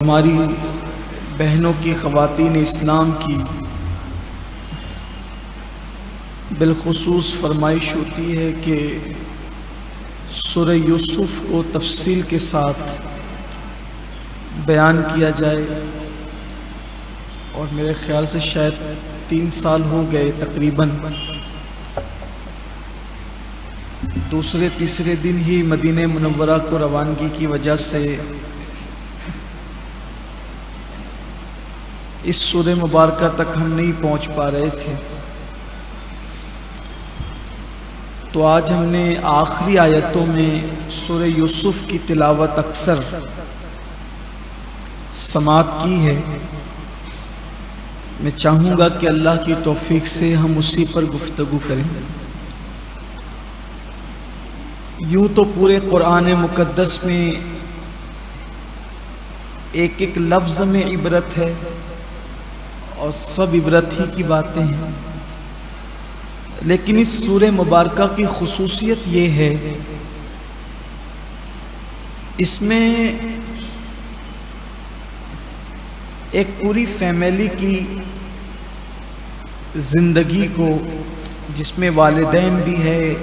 ہماری بہنوں کی خواتین اسلام کی بالخصوص فرمائش ہوتی ہے کہ سورہ یوسف کو تفصیل کے ساتھ بیان کیا جائے، اور میرے خیال سے شاید 3 سال ہو گئے تقریباً دوسرے تیسرے دن ہی مدینہ منورہ کو روانگی کی وجہ سے اس سورہ مبارکہ تک ہم نہیں پہنچ پا رہے تھے، تو آج ہم نے آخری آیتوں میں سورہ یوسف کی تلاوت اکثر سماعت کی ہے۔ میں چاہوں گا کہ اللہ کی توفیق سے ہم اسی پر گفتگو کریں۔ یوں تو پورے قرآن مقدس میں ایک ایک لفظ میں عبرت ہے اور سب عبرت ہی کی باتیں ہیں، لیکن اس سورہ مبارکہ کی خصوصیت یہ ہے، اس میں ایک پوری فیملی کی زندگی کو، جس میں والدین بھی ہے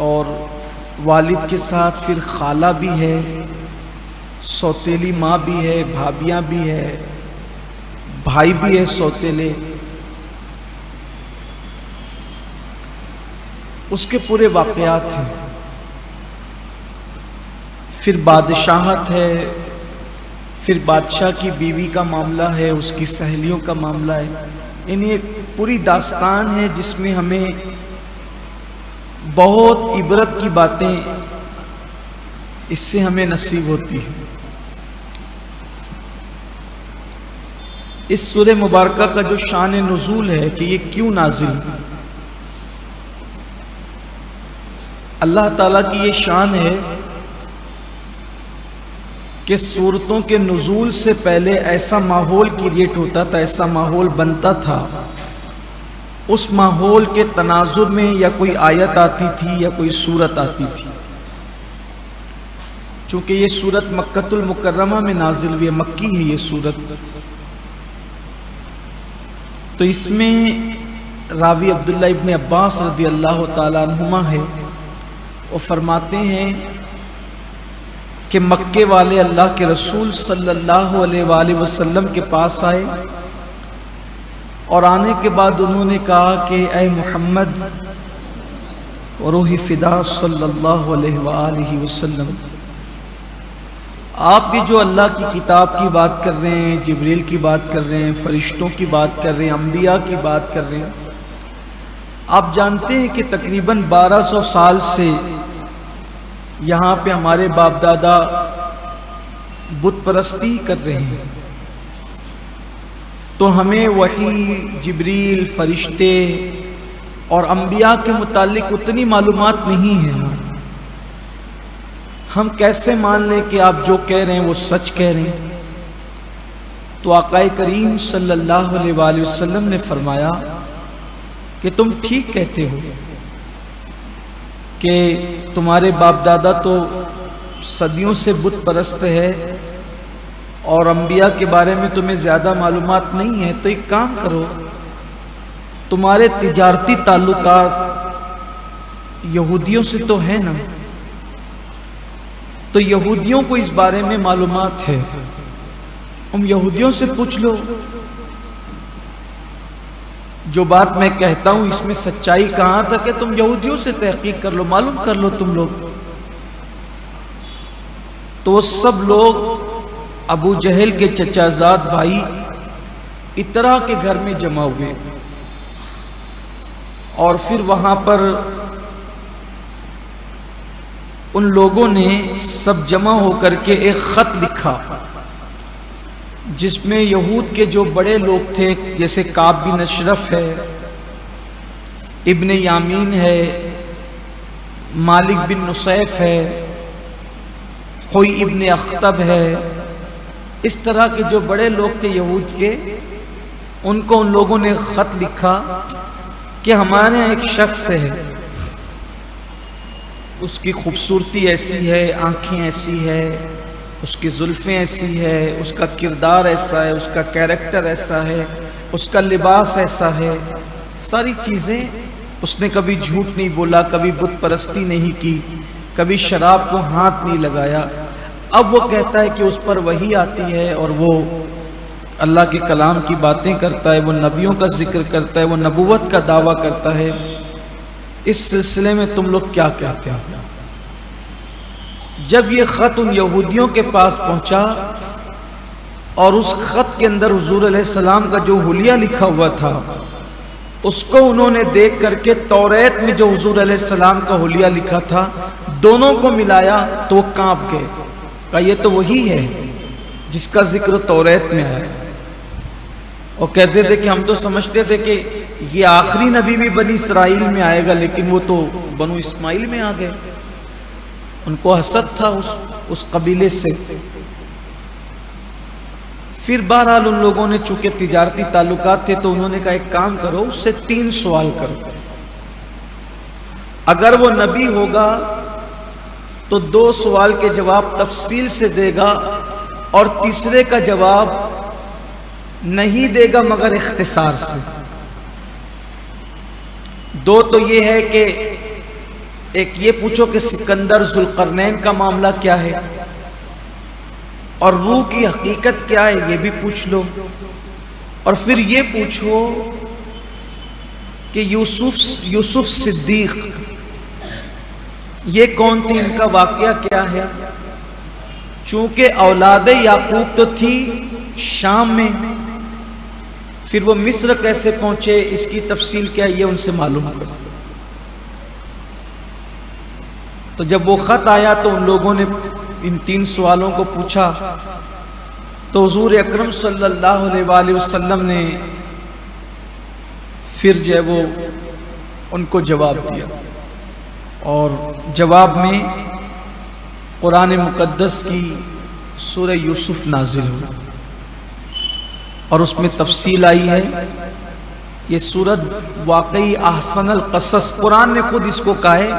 اور والد کے ساتھ پھر خالہ بھی ہے، سوتیلی ماں بھی ہے، بھابیاں بھی ہے، بھائی بھی ہے سوتیلے، اس کے پورے واقعات ہیں۔ پھر بادشاہت ہے، پھر بادشاہ کی بیوی کا معاملہ ہے، اس کی سہیلیوں کا معاملہ ہے، یعنی ایک پوری داستان ہے جس میں ہمیں بہت عبرت کی باتیں اس سے ہمیں نصیب ہوتی ہیں۔ اس سورہ مبارکہ کا جو شان نزول ہے کہ یہ کیوں نازل، اللہ تعالیٰ کی یہ شان ہے کہ سورتوں کے نزول سے پہلے ایسا ماحول کریٹ ہوتا تھا، ایسا ماحول بنتا تھا، اس ماحول کے تناظر میں یا کوئی آیت آتی تھی یا کوئی سورت آتی تھی۔ چونکہ یہ سورت مکۃ المکرمہ میں نازل ہوئی ہے، مکی ہے یہ سورت، تو اس میں راوی عبداللہ ابن عباس رضی اللہ تعالیٰ عنہما ہے، وہ فرماتے ہیں کہ مکے والے اللہ کے رسول صلی اللہ علیہ وآلہ وسلم کے پاس آئے، اور آنے کے بعد انہوں نے کہا کہ اے محمد وروح فدا صلی اللہ علیہ وآلہ وسلم، آپ بھی جو اللہ کی کتاب کی بات کر رہے ہیں، جبریل کی بات کر رہے ہیں، فرشتوں کی بات کر رہے ہیں، انبیاء کی بات کر رہے ہیں، آپ جانتے ہیں کہ تقریباً 1200 سال سے یہاں پہ ہمارے باپ دادا بت پرستی کر رہے ہیں، تو ہمیں وحی، جبریل، فرشتے اور انبیاء کے متعلق اتنی معلومات نہیں ہیں، ہم کیسے مان لیں کہ آپ جو کہہ رہے ہیں وہ سچ کہہ رہے ہیں؟ تو آقا کریم صلی اللہ علیہ وآلہ وسلم نے فرمایا کہ تم ٹھیک کہتے ہو کہ تمہارے باپ دادا تو صدیوں سے بت پرست ہے اور انبیاء کے بارے میں تمہیں زیادہ معلومات نہیں ہے، تو ایک کام کرو، تمہارے تجارتی تعلقات یہودیوں سے تو ہے نا، تو یہودیوں کو اس بارے میں معلومات ہے، تم یہودیوں سے پوچھ لو، جو بات میں کہتا ہوں اس میں سچائی کہاں تک ہے، تم یہودیوں سے تحقیق کر لو، معلوم کر لو تم لوگ۔ تو وہ سب لوگ ابو جہل کے چچا زاد بھائی اطرا کے گھر میں جمع ہوئے، اور پھر وہاں پر ان لوگوں نے سب جمع ہو کر کے ایک خط لکھا، جس میں یہود کے جو بڑے لوگ تھے، جیسے کعب بن اشرف ہے، ابن یامین ہے، مالک بن نصیف ہے، خوئی ابن اخطب ہے، اس طرح کے جو بڑے لوگ تھے یہود کے، ان کو ان لوگوں نے خط لکھا کہ ہمارے ایک شخص ہے، اس کی خوبصورتی ایسی ہے، آنکھیں ایسی ہے، اس کی زلفیں ایسی ہے، اس کا کردار ایسا ہے، اس کا کیریکٹر ایسا ہے، اس کا لباس ایسا ہے، ساری چیزیں، اس نے کبھی جھوٹ نہیں بولا، کبھی بت پرستی نہیں کی، کبھی شراب کو ہاتھ نہیں لگایا۔ اب وہ کہتا ہے کہ اس پر وحی آتی ہے اور وہ اللہ کے کلام کی باتیں کرتا ہے، وہ نبیوں کا ذکر کرتا ہے، وہ نبوت کا دعویٰ کرتا ہے۔ اس سلسلے میں تم لوگ کیا کہتے ہو؟ جب یہ خط ان یہودیوں کے پاس پہنچا اور اس خط کے اندر حضور علیہ السلام کا جو حلیہ لکھا ہوا تھا اس کو انہوں نے دیکھ کر کے توریت میں جو حضور علیہ السلام کا حلیہ لکھا تھا دونوں کو ملایا تو وہ کانپ گئے، کہا یہ تو وہی ہے جس کا ذکر توریت میں آیا۔ اور کہتے تھے کہ ہم تو سمجھتے تھے کہ یہ آخری نبی بھی بنی اسرائیل میں آئے گا، لیکن وہ تو بنو اسماعیل میں آ گئے۔ ان کو حسد تھا اس قبیلے سے۔ پھر بہرحال ان لوگوں نے چونکہ تجارتی تعلقات تھے تو انہوں نے کہا ایک کام کرو، اس سے 3 سوال کرو، اگر وہ نبی ہوگا تو 2 سوال کے جواب تفصیل سے دے گا اور تیسرے کا جواب نہیں دے گا مگر اختصار سے۔ 2 تو یہ ہے کہ ایک یہ پوچھو کہ سکندر ذوالقرنین کا معاملہ کیا ہے اور روح کی حقیقت کیا ہے یہ بھی پوچھ لو، اور پھر یہ پوچھو کہ یوسف صدیق یہ کون تھی، ان کا واقعہ کیا ہے، چونکہ اولاد یعقوب تو تھی شام میں، پھر وہ مصر کیسے پہنچے، اس کی تفصیل کیا ہے یہ ان سے معلوم کرو۔ تو جب وہ خط آیا تو ان لوگوں نے ان 3 سوالوں کو پوچھا تو حضور اکرم صلی اللہ علیہ وآلہ وسلم نے پھر جو ہے وہ ان کو جواب دیا، اور جواب میں قرآن مقدس کی سورہ یوسف نازل ہوئی اور اس میں تفصیل آئی ہے۔ یہ سورت واقعی احسن القصص، قرآن نے خود اس کو کہا ہے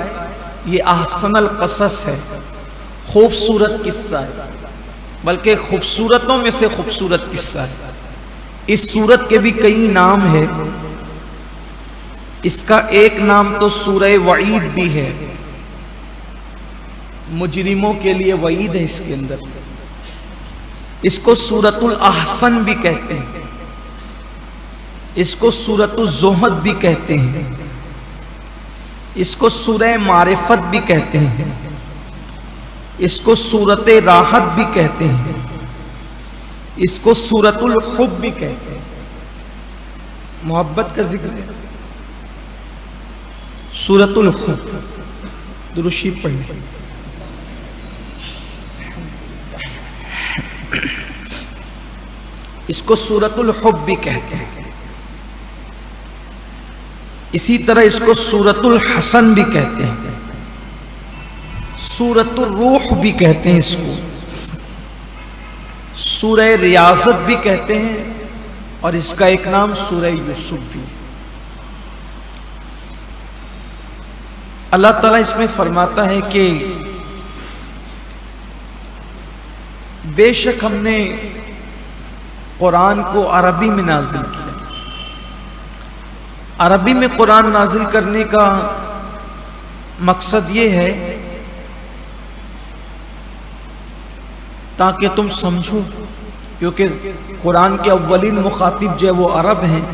یہ احسن القصص ہے، خوبصورت قصہ ہے، بلکہ خوبصورتوں میں سے خوبصورت قصہ ہے۔ اس سورت کے بھی کئی نام ہیں، اس کا ایک نام تو سورہ وعید بھی ہے، مجرموں کے لیے وعید ہے اس کے اندر۔ اس کو سورۃ الاحسن بھی کہتے ہیں، اس کو سورۃ الزہد بھی کہتے ہیں، اس کو سورہ معرفت بھی کہتے ہیں، اس کو سورۃ راحت بھی کہتے ہیں، اس کو سورۃ الحب بھی کہتے ہیں، محبت کا ذکر ہے۔ سورۃ الحب، درود شریف پڑھیں۔ اس کو سورۃ الحب بھی کہتے ہیں، اسی طرح اس کو سورۃ الحسن بھی کہتے ہیں، سورۃ الروح بھی کہتے ہیں، اس کو سورہ ریاضت بھی کہتے ہیں، اور اس کا ایک نام سورہ یوسف بھی۔ اللہ تعالیٰ اس میں فرماتا ہے کہ بے شک ہم نے قرآن کو عربی میں نازل کیا۔ عربی میں قرآن نازل کرنے کا مقصد یہ ہے تاکہ تم سمجھو، کیونکہ قرآن کے اولین مخاطب جو ہے وہ عرب ہیں،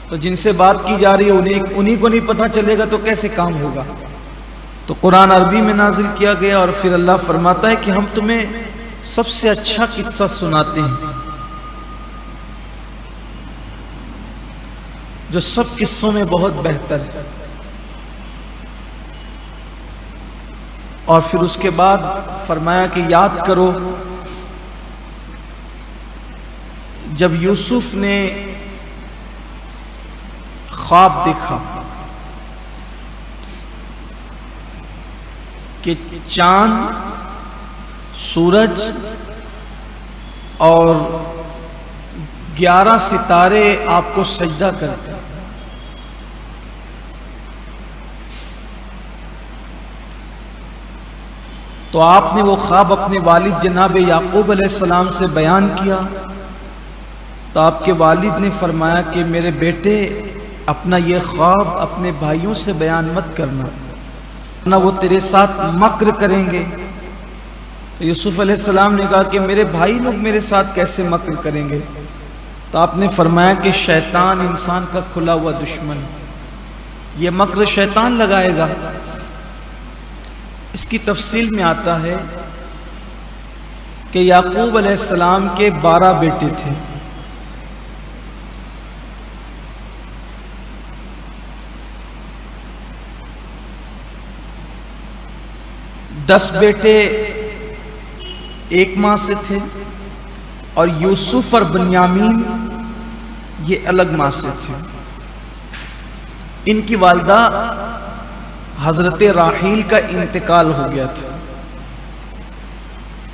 تو جن سے بات کی جا رہی ہے انہی کو نہیں پتہ چلے گا تو کیسے کام ہوگا۔ تو قرآن عربی میں نازل کیا گیا، اور پھر اللہ فرماتا ہے کہ ہم تمہیں سب سے اچھا قصہ سناتے ہیں جو سب قصوں میں بہت بہتر ہے۔ اور پھر اس کے بعد فرمایا کہ یاد کرو جب یوسف نے خواب دیکھا کہ چاند، سورج اور 11 ستارے آپ کو سجدہ کرتے ہیں، تو آپ نے وہ خواب اپنے والد جناب یعقوب علیہ السلام سے بیان کیا، تو آپ کے والد نے فرمایا کہ میرے بیٹے اپنا یہ خواب اپنے بھائیوں سے بیان مت کرنا، نہ وہ تیرے ساتھ مکر کریں گے۔ تو یوسف علیہ السلام نے کہا کہ میرے بھائی لوگ میرے ساتھ کیسے مکر کریں گے؟ تو آپ نے فرمایا کہ شیطان انسان کا کھلا ہوا دشمن، یہ مکر شیطان لگائے گا۔ اس کی تفصیل میں آتا ہے کہ یعقوب علیہ السلام کے 12 بیٹے تھے۔ 10 بیٹے ایک ماں سے تھے، اور یوسف اور بنیامین یہ الگ ماں سے تھے۔ ان کی والدہ حضرت راحیل کا انتقال ہو گیا تھا،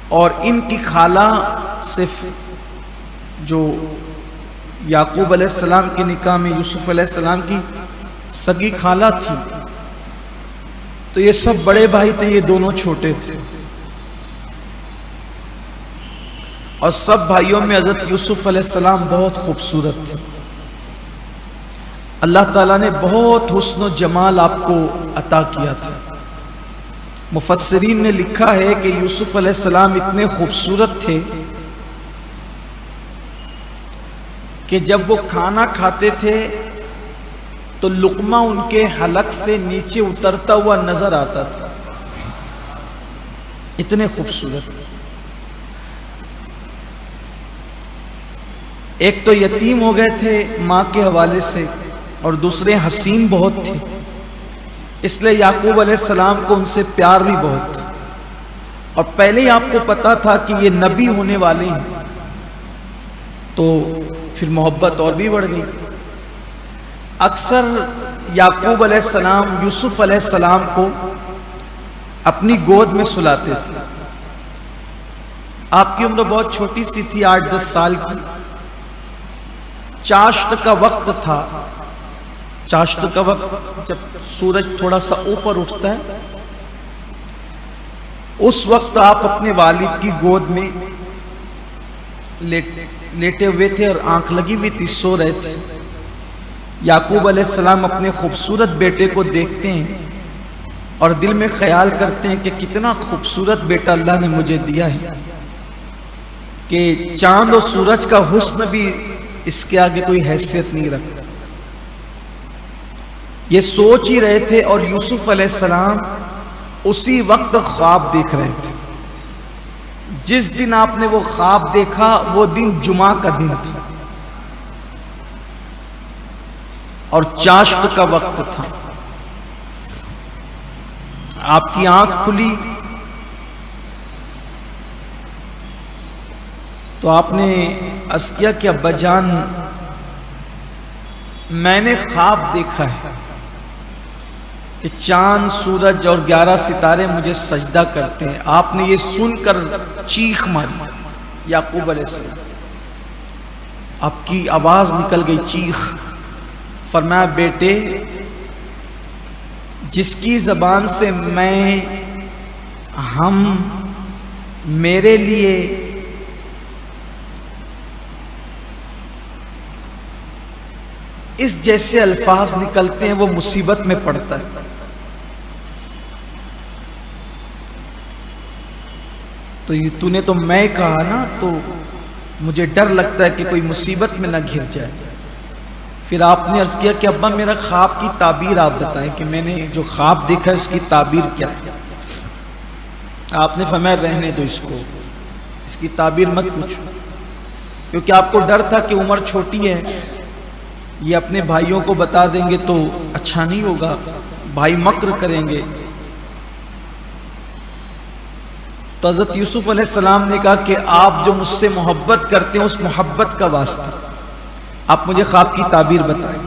اور ان کی خالہ صرف جو یعقوب علیہ السلام کے نکاح میں یوسف علیہ السلام کی سگی خالہ تھی، تو یہ سب بڑے بھائی تھے، یہ دونوں چھوٹے تھے، اور سب بھائیوں میں حضرت یوسف علیہ السلام بہت خوبصورت تھے۔ اللہ تعالیٰ نے بہت حسن و جمال آپ کو عطا کیا تھا۔ مفسرین نے لکھا ہے کہ یوسف علیہ السلام اتنے خوبصورت تھے کہ جب وہ کھانا کھاتے تھے تو لقمہ ان کے حلق سے نیچے اترتا ہوا نظر آتا تھا، اتنے خوبصورت۔ ایک تو یتیم ہو گئے تھے ماں کے حوالے سے، اور دوسرے حسین بہت تھے، اس لیے یعقوب علیہ السلام کو ان سے پیار بھی بہت تھا، اور پہلے ہی آپ کو پتا تھا کہ یہ نبی ہونے والے ہیں، تو پھر محبت اور بھی بڑھ گئی۔ اکثر یعقوب علیہ السلام یوسف علیہ السلام کو اپنی گود میں سلاتے تھے۔ آپ کی عمر بہت چھوٹی سی تھی، 8-10 سال کی۔ چاشت کا وقت تھا، چاشت کا وقت جب سورج تھوڑا سا اوپر اٹھتا ہے، اس وقت آپ اپنے والد کی گود میں لیٹے ہوئے تھے اور آنکھ لگی ہوئی تھی، سو رہے تھے۔ یعقوب علیہ السلام اپنے خوبصورت بیٹے کو دیکھتے ہیں اور دل میں خیال کرتے ہیں کہ کتنا خوبصورت بیٹا اللہ نے مجھے دیا ہے، کہ چاند اور سورج کا حسن بھی اس کے آگے کوئی حیثیت نہیں رکھتا۔ یہ سوچ ہی رہے تھے، اور یوسف علیہ السلام اسی وقت خواب دیکھ رہے تھے۔ جس دن آپ نے وہ خواب دیکھا وہ دن جمعہ کا دن تھا، اور چاشت کا وقت تھا۔ آپ کی آنکھ کھلی تو آپ نے عرض کیا کہ ابا جان، میں نے خواب دیکھا ہے کہ چاند، سورج اور 11 ستارے مجھے سجدہ کرتے ہیں۔ آپ نے یہ سن کر چیخ ماری، یعقوب علیہ السلام، آپ کی آواز نکل گئی، چیخ۔ فرمایا بیٹے، جس کی زبان سے میں، ہم، میرے لیے اس جیسے الفاظ نکلتے ہیں وہ مصیبت میں پڑتا ہے۔ تو یہ تو نے تو میں کہا نا، تو مجھے ڈر لگتا ہے کہ کوئی مصیبت میں نہ گھر جائے۔ پھر آپ نے عرض کیا کہ ابا میرا خواب کی تعبیر آپ بتائیں، کہ میں نے جو خواب دیکھا اس کی تعبیر کیا ہے؟ آپ نے فرمایا رہنے دو اس کو، اس کی تعبیر مت پوچھو، کیونکہ آپ کو ڈر تھا کہ عمر چھوٹی ہے، یہ اپنے بھائیوں کو بتا دیں گے تو اچھا نہیں ہوگا، بھائی مکر کریں گے۔ تو حضرت یوسف علیہ السلام نے کہا کہ آپ جو مجھ سے محبت کرتے ہیں اس محبت کا واسطہ آپ مجھے خواب کی تعبیر بتائیں۔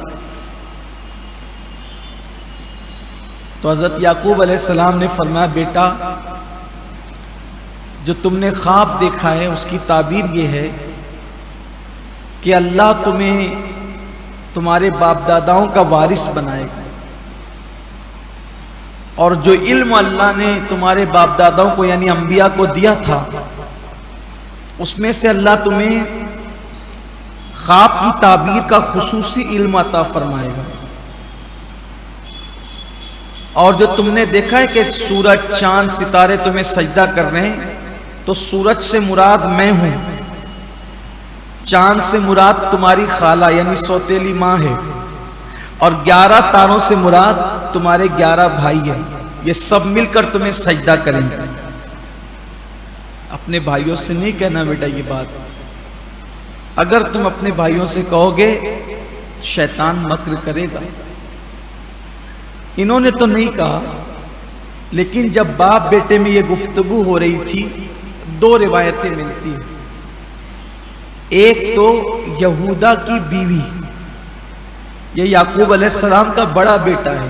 تو حضرت یعقوب علیہ السلام نے فرمایا بیٹا، جو تم نے خواب دیکھا ہے اس کی تعبیر یہ ہے کہ اللہ تمہیں تمہارے باپ داداؤں کا وارث بنائے گا، اور جو علم اللہ نے تمہارے باپ داداؤں کو یعنی انبیاء کو دیا تھا، اس میں سے اللہ تمہیں خواب کی تعبیر کا خصوصی علم عطا فرمائے گا۔ اور جو تم نے دیکھا ہے کہ سورج، چاند، ستارے تمہیں سجدہ کر رہے ہیں، تو سورج سے مراد میں ہوں، چاند سے مراد تمہاری خالہ یعنی سوتیلی ماں ہے، اور 11 تاروں سے مراد تمہارے 11 بھائی ہیں۔ یہ سب مل کر تمہیں سجدہ کریں گے۔ اپنے بھائیوں سے نہیں کہنا بیٹا یہ بات، اگر تم اپنے بھائیوں سے کہو گے شیطان مکر کرے گا۔ انہوں نے تو نہیں کہا، لیکن جب باپ بیٹے میں یہ گفتگو ہو رہی تھی، 2 روایتیں ملتی ہیں۔ ایک تو یہودا کی بیوی، یہ یعقوب علیہ السلام کا بڑا بیٹا ہے،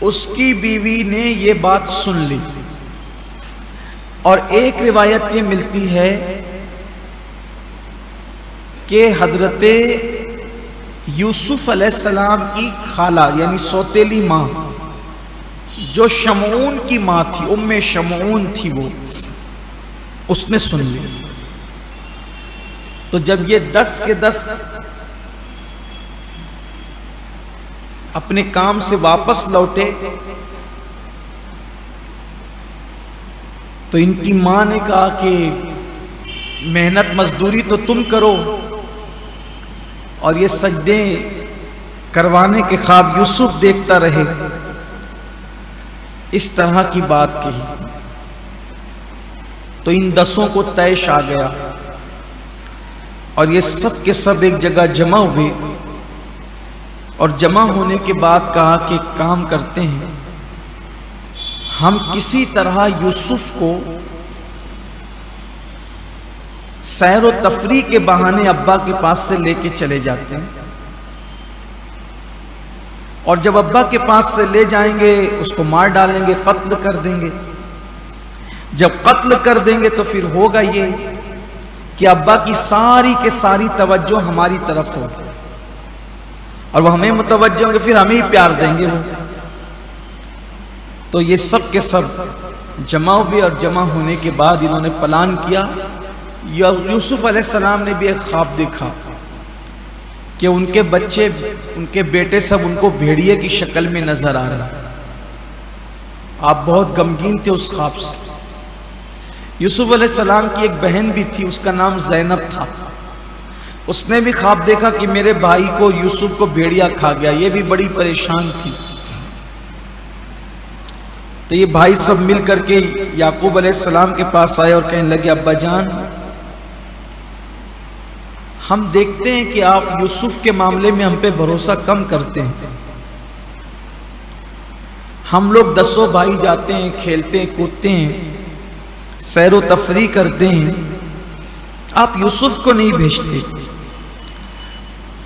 اس کی بیوی نے یہ بات سن لی، اور ایک روایت یہ ملتی ہے کہ حضرت یوسف علیہ السلام کی خالہ یعنی سوتیلی ماں جو شمعون کی ماں تھی، ام شمعون تھی، وہ اس نے سن لی۔ تو جب یہ 10 کے 10 اپنے کام سے واپس لوٹے تو ان کی ماں نے کہا کہ محنت مزدوری تو تم کرو، اور یہ سجدے کروانے کے خواب یوسف دیکھتا رہے، اس طرح کی بات کہی۔ تو ان 10 کو طیش آ گیا، اور یہ سب کے سب ایک جگہ جمع ہوئے، اور جمع ہونے کے بعد کہا کہ کام کرتے ہیں، ہم کسی طرح یوسف کو سیر و تفریح کے بہانے ابا کے پاس سے لے کے چلے جاتے ہیں، اور جب ابا کے پاس سے لے جائیں گے اس کو مار ڈالیں گے، قتل کر دیں گے۔ جب قتل کر دیں گے تو پھر ہوگا یہ کہ ابا کی ساری کے ساری توجہ ہماری طرف ہوگی، اور وہ ہمیں متوجہ ہوں گے، پھر ہمیں ہی پیار دیں گے وہ۔ تو یہ سب کے سب جمع ہوئے، اور جمع ہونے کے بعد انہوں نے پلان کیا۔ یوسف علیہ السلام نے بھی ایک خواب دیکھا کہ ان کے بچے، ان کے بیٹے سب ان کو بھیڑیے کی شکل میں نظر آ رہے ہیں۔ آپ بہت غمگین تھے اس خواب سے۔ یوسف علیہ السلام کی ایک بہن بھی تھی، اس کا نام زینب تھا، اس نے بھی خواب دیکھا کہ میرے بھائی کو، یوسف کو بھیڑیا کھا گیا، یہ بھی بڑی پریشان تھی۔ تو یہ بھائی سب مل کر کے یعقوب علیہ السلام کے پاس آئے اور کہنے لگے ابا جان، ہم دیکھتے ہیں کہ آپ یوسف کے معاملے میں ہم پہ بھروسہ کم کرتے ہیں، ہم لوگ 10 بھائی جاتے ہیں، کھیلتے ہیں، کودتے ہیں، سیر و تفریح کرتے ہیں، آپ یوسف کو نہیں بھیجتے۔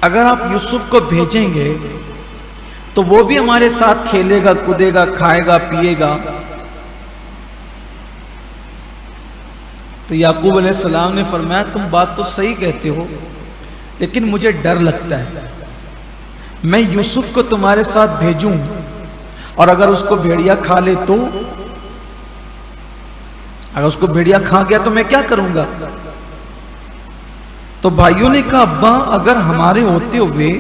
اگر آپ یوسف کو بھیجیں گے تو وہ بھی ہمارے ساتھ کھیلے گا، کودے گا، کھائے گا، پیے گا۔ تو یعقوب علیہ السلام نے فرمایا تم بات تو صحیح کہتے ہو، لیکن مجھے ڈر لگتا ہے، میں یوسف کو تمہارے ساتھ بھیجوں اور اگر اس کو بھیڑیا کھا لے تو، اگر اس کو بھیڑیا کھا گیا تو میں کیا کروں گا؟ تو بھائیوں نے کہا ابا اگر ہمارے ہوتے ہوئے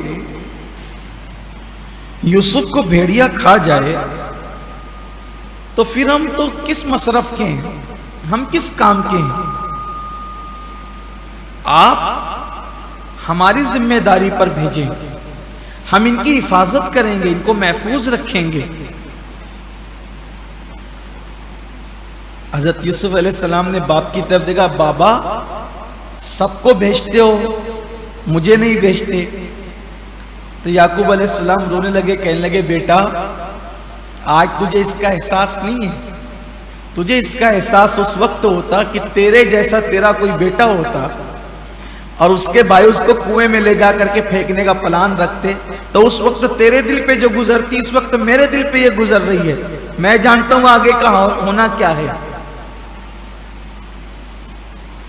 یوسف کو بھیڑیا کھا جائے تو پھر ہم تو کس مصرف کے ہیں، ہم کس کام کے ہیں؟ آپ ہماری ذمہ داری پر بھیجیں، ہم ان کی حفاظت کریں گے، ان کو محفوظ رکھیں گے۔ حضرت یوسف علیہ السلام نے باپ کی طرف دیکھا، بابا سب کو بھیجتے ہو، مجھے نہیں بھیجتے۔ تو یعقوب علیہ السلام رونے لگے، کہنے لگے بیٹا آج تجھے اس کا احساس نہیں ہے، تجھے اس کا احساس اس وقت ہوتا کہ تیرے جیسا تیرا کوئی بیٹا ہوتا اور اس کے بھائی اس کو کنویں میں لے جا کر کے پھینکنے کا پلان رکھتے، تو اس وقت تیرے دل پہ جو گزرتی اس وقت میرے دل پہ یہ گزر رہی ہے، میں جانتا ہوں آگے کا ہونا کیا ہے۔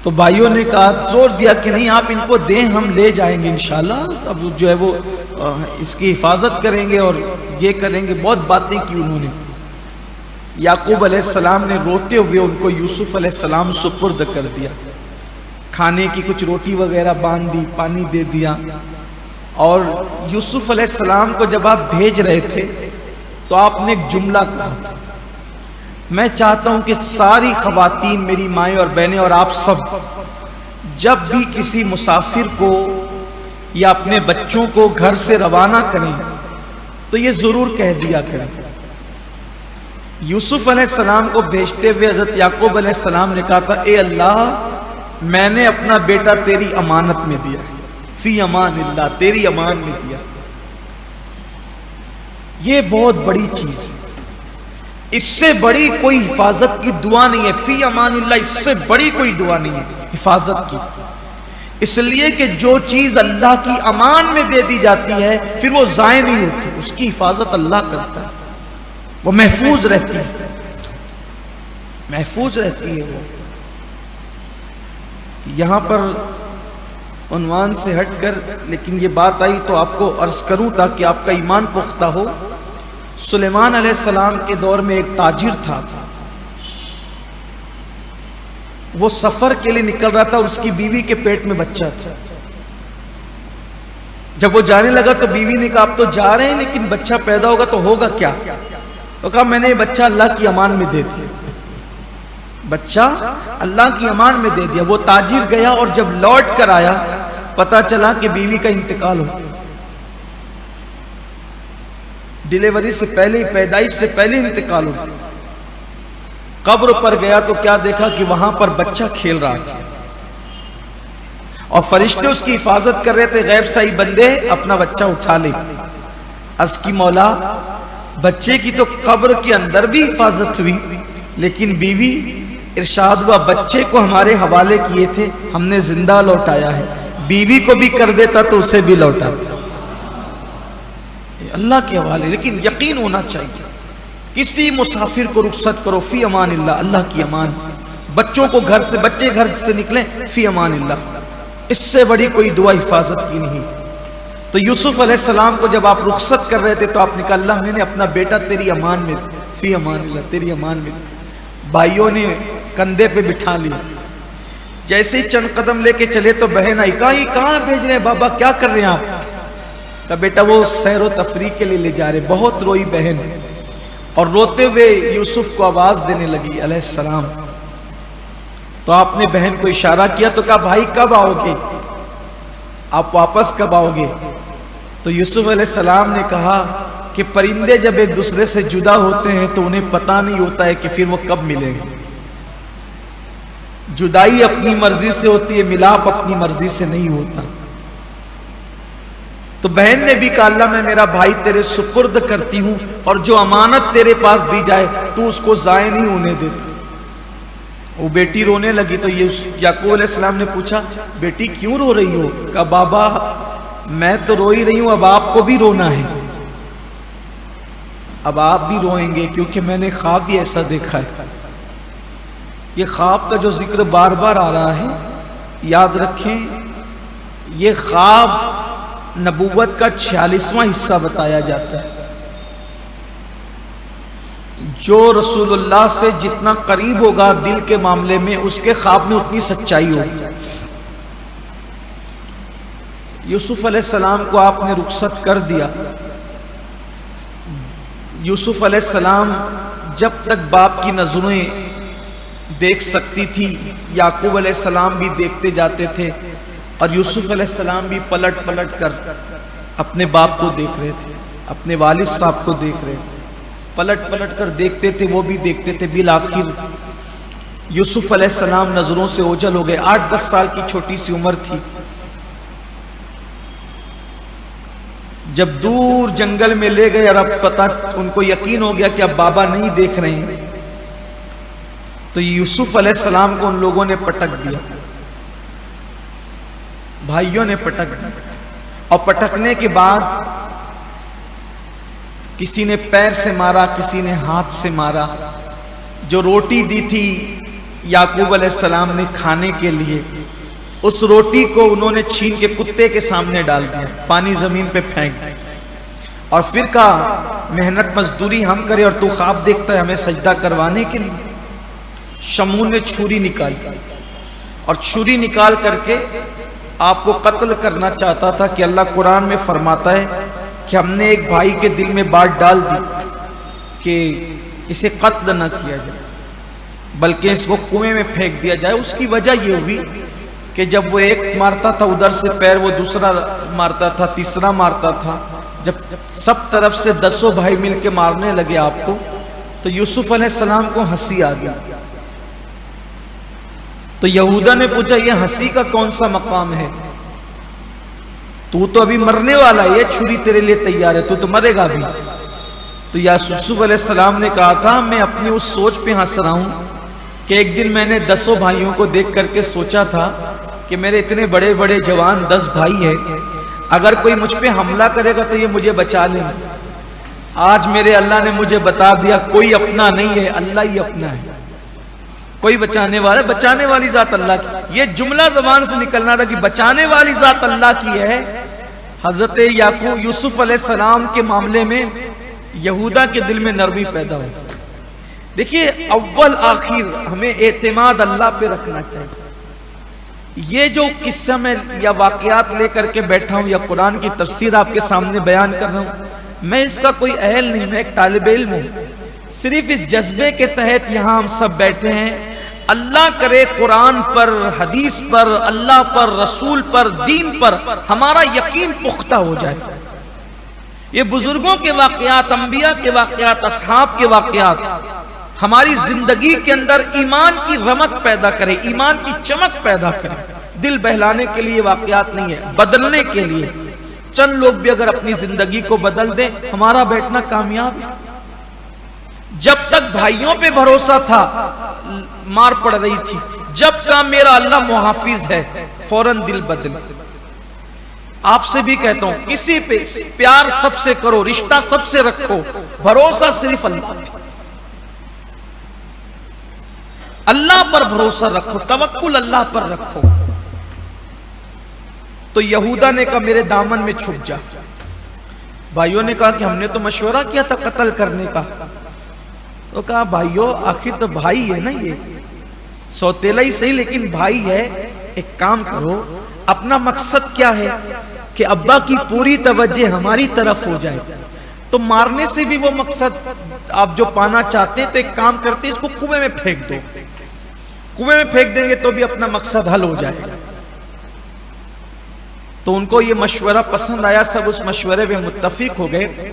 تو بھائیوں نے کہا، زور دیا کہ نہیں آپ ان کو دیں، ہم لے جائیں گے انشاءاللہ، اب جو ہے وہ اس کی حفاظت کریں گے اور یہ کریں گے، بہت باتیں کی انہوں نے۔ یعقوب علیہ السلام نے روتے ہوئے ان کو یوسف علیہ السلام سپرد کر دیا. کھانے کی کچھ روٹی وغیرہ باندھ دی، پانی دے دیا. اور یوسف علیہ السلام کو جب آپ بھیج رہے تھے تو آپ نے ایک جملہ کہا تھا. میں چاہتا ہوں کہ ساری خواتین، میری مائیں اور بہنیں اور آپ سب، جب بھی کسی مسافر کو یا اپنے بچوں کو گھر سے روانہ کریں تو یہ ضرور کہہ دیا کریں. یوسف علیہ السلام کو بھیجتے ہوئے حضرت یعقوب علیہ السلام نے کہا تھا، اے اللہ، میں نے اپنا بیٹا تیری امانت میں دیا ہے، فی امان اللہ، تیری امان میں دیا. یہ بہت بڑی چیز ہے. اس سے بڑی کوئی حفاظت کی دعا نہیں ہے. فی امان اللہ، اس سے بڑی کوئی دعا نہیں ہے حفاظت کی. اس لیے کہ جو چیز اللہ کی امان میں دے دی جاتی ہے پھر وہ ضائع نہیں ہوتی، اس کی حفاظت اللہ کرتا ہے، وہ محفوظ رہتی ہے، محفوظ رہتی ہے. وہ یہاں پر عنوان سے ہٹ کر لیکن یہ بات آئی تو آپ کو عرض کروں تاکہ آپ کا ایمان پختہ ہو. سلیمان علیہ السلام کے دور میں ایک تاجر تھا. وہ سفر کے لیے نکل رہا تھا اور اس کی بیوی کے پیٹ میں بچہ تھا. جب وہ جانے لگا تو بیوی نے کہا، آپ تو جا رہے ہیں لیکن بچہ پیدا ہوگا تو ہوگا کیا؟ تو کہا، میں نے یہ بچہ اللہ کی امان میں دے دیا، بچہ اللہ کی امان میں دے دیا. وہ تاجر گیا اور جب لوٹ کر آیا پتا چلا کہ بیوی کا انتقال ہو، ڈیلیوری سے پہلے، پیدائش سے پہلے انتقال ہو. قبر پر گیا تو کیا دیکھا کہ وہاں پر بچہ کھیل رہا تھا اور فرشتے اس کی حفاظت کر رہے تھے. غیب صحیح بندے اپنا بچہ اٹھا لے. عرض کی، مولا، بچے کی تو قبر کے اندر بھی حفاظت ہوئی لیکن بیوی، ارشاد ہوا بچے کو ہمارے حوالے کیے تھے، ہم نے زندہ لوٹایا ہے. بیوی کو بھی کر دیتا تو اسے بھی لوٹاتا. اللہ کے حوالے. لیکن یقین ہونا چاہیے، کسی مسافر کو رخصت کرو، فی امان اللہ، اللہ کی امان. بچوں کو گھر سے، بچے گھر سے نکلیں، فی امان اللہ. اس سے بڑی کوئی دعا حفاظت کی نہیں. تو یوسف علیہ السلام کو جب آپ رخصت کر رہے تھے تو آپ نے کہا، اللہ، میں نے اپنا بیٹا تیری امان میں، فی امان اللہ، تیری امان میں. بھائیوں نے کندھے پہ بٹھا لی. جیسے ہی چند قدم لے کے چلے تو بہن آئی. کہا، یہ کہاں بھیج رہے ہیں بابا، کیا کر رہے ہیں آپ؟ کہا، بیٹا وہ سیر و تفریح کے لیے لے جا رہے. بہت روئی بہن اور روتے ہوئے یوسف کو آواز دینے لگی علیہ السلام. تو آپ نے بہن کو اشارہ کیا تو کہا، بھائی کب آؤ گے، آپ واپس کب آؤ گے؟ تو یوسف علیہ السلام نے کہا کہ پرندے جب ایک دوسرے سے جدا ہوتے ہیں تو انہیں پتہ نہیں ہوتا ہے کہ پھر وہ کب ملیں گے. جدائی اپنی مرضی سے ہوتی ہے، ملاپ اپنی مرضی سے نہیں ہوتا. تو بہن نے بھی کہا، اللہ، میں میرا بھائی تیرے سپرد کرتی ہوں اور جو امانت تیرے پاس دی جائے تو اس کو ضائع نہیں ہونے دیتا. وہ بیٹی رونے لگی تو یعقوب علیہ السلام نے پوچھا، بیٹی کیوں رو رہی ہو؟ کہا، بابا میں تو رو ہی رہی ہوں، اب آپ کو بھی رونا ہے، اب آپ بھی روئیں گے کیونکہ میں نے خواب بھی ایسا دیکھا ہے. یہ خواب کا جو ذکر بار بار آ رہا ہے، یاد رکھیں، یہ خواب نبوت کا 46واں حصہ بتایا جاتا ہے. جو رسول اللہ سے جتنا قریب ہوگا دل کے معاملے میں، اس کے خواب میں اتنی سچائی ہوگی. یوسف علیہ السلام کو آپ نے رخصت کر دیا. یوسف علیہ السلام جب تک باپ کی نظریں دیکھ سکتی تھی، یعقوب علیہ السلام بھی دیکھتے جاتے تھے اور یوسف علیہ السلام بھی پلٹ پلٹ کر اپنے باپ کو دیکھ رہے تھے، اپنے والد صاحب کو دیکھ رہے تھے، پلٹ پلٹ کر دیکھتے تھے، وہ بھی دیکھتے تھے. بالآخر یوسف علیہ السلام نظروں سے اوجھل ہو گئے. 8-10 سال کی چھوٹی سی عمر تھی. جب دور جنگل میں لے گئے اور اب پتہ ان کو یقین ہو گیا کہ اب بابا نہیں دیکھ رہے ہیں، تو یوسف علیہ السلام کو ان لوگوں نے پٹک دیا، بھائیوں نے پٹک دیا. اور پٹکنے کے بعد کسی نے پیر سے مارا، کسی نے ہاتھ سے مارا. جو روٹی دی تھی یعقوب علیہ السلام نے کھانے کے لیے، اس روٹی کو انہوں نے چھین کے کتے کے سامنے ڈال دیا، پانی زمین پہ پھینک دیا. اور پھر کہا محنت مزدوری ہم کرے اور تو خواب دیکھتا ہے ہمیں سجدہ کروانے کے لیے. شمعون نے چھری نکالی اور چھری نکال کر کے آپ کو قتل کرنا چاہتا تھا کہ اللہ قرآن میں فرماتا ہے کہ ہم نے ایک بھائی کے دل میں بات ڈال دی کہ اسے قتل نہ کیا جائے بلکہ اس کو کنویں میں پھینک دیا جائے. اس کی وجہ یہ ہوئی کہ جب وہ ایک مارتا تھا ادھر سے پیر، وہ دوسرا مارتا تھا، تیسرا مارتا تھا، جب سب طرف سے 10 بھائی مل کے مارنے لگے آپ کو تو یوسف علیہ السلام کو ہنسی آ گئی. تو یہودا نے پوچھا یہ ہنسی کا کون سا مقام ہے؟ تو ابھی مرنے والا ہے، یہ چھری تیرے لیے تیار ہے، تو مرے گا بھی. تو یوسف علیہ السلام نے کہا تھا میں اپنی اس سوچ پہ ہنس رہا ہوں کہ ایک دن میں نے 10 بھائیوں کو دیکھ کر کے سوچا تھا کہ میرے اتنے بڑے بڑے جوان 10 بھائی ہیں، اگر کوئی مجھ پہ حملہ کرے گا تو یہ مجھے بچا لیں گے. آج میرے اللہ نے مجھے بتا دیا کوئی اپنا نہیں ہے، اللہ ہی اپنا ہے. کوئی بچانے والا، بچانے والی ذات اللہ کی. یہ جملہ زبان سے نکلنا تھا کہ بچانے والی ذات اللہ کی ہے. حضرت یعقوب یوسف علیہ السلام کے معاملے میں یہودا کے دل میں نرمی پیدا ہو. دیکھیے اول آخر ہمیں اعتماد اللہ پہ رکھنا چاہیے. یہ جو قصہ میں یا واقعات لے کر کے بیٹھا ہوں یا قرآن کی تفسیر آپ کے سامنے بیان کر رہا ہوں، میں اس کا کوئی اہل نہیں، میں ایک طالب علم ہوں. صرف اس جذبے کے تحت یہاں ہم سب بیٹھے ہیں. اللہ کرے قرآن پر، حدیث پر، اللہ پر، رسول پر، دین پر ہمارا یقین پختہ ہو جائے. یہ بزرگوں کے واقعات، انبیاء کے واقعات، اصحاب کے واقعات ہماری زندگی کے اندر ایمان کی رمق پیدا کرے، ایمان کی چمک پیدا کرے. دل بہلانے کے لیے واقعات نہیں ہے، بدلنے کے لیے. چند لوگ بھی اگر اپنی زندگی کو بدل دیں ہمارا بیٹھنا کامیاب ہے. جب تک بھائیوں پہ بھروسہ تھا مار پڑ رہی تھی، جب کا میرا اللہ محافظ ہے فوراً دل بدل. آپ سے بھی کہتا ہوں کسی پہ پیار سب سے کرو، رشتہ سب سے رکھو، بھروسہ صرف اللہ پہ. اللہ پر بھروسہ رکھو، توکل اللہ پر رکھو. تو یہودا نے کہا میرے دامن میں چھپ جا. بھائیوں نے کہا کہ ہم نے تو مشورہ کیا تھا قتل کرنے کا. تو کہا بھائیو آخر تو بھائی ہے نا، یہ سوتیلا ہی صحیح لیکن بھائی ہے. ایک کام کرو، اپنا مقصد کیا ہے کہ ابا کی پوری توجہ ہماری طرف ہو جائے. تو مارنے سے بھی وہ مقصد آپ جو پانا چاہتے ہیں تو ایک کام کرتے ہیں اس کو کنویں میں پھینک دو. کنویں میں پھینک دیں گے تو بھی اپنا مقصد حل ہو جائے گا. تو ان کو یہ مشورہ پسند آیا، سب اس مشورے پہ متفق ہو گئے.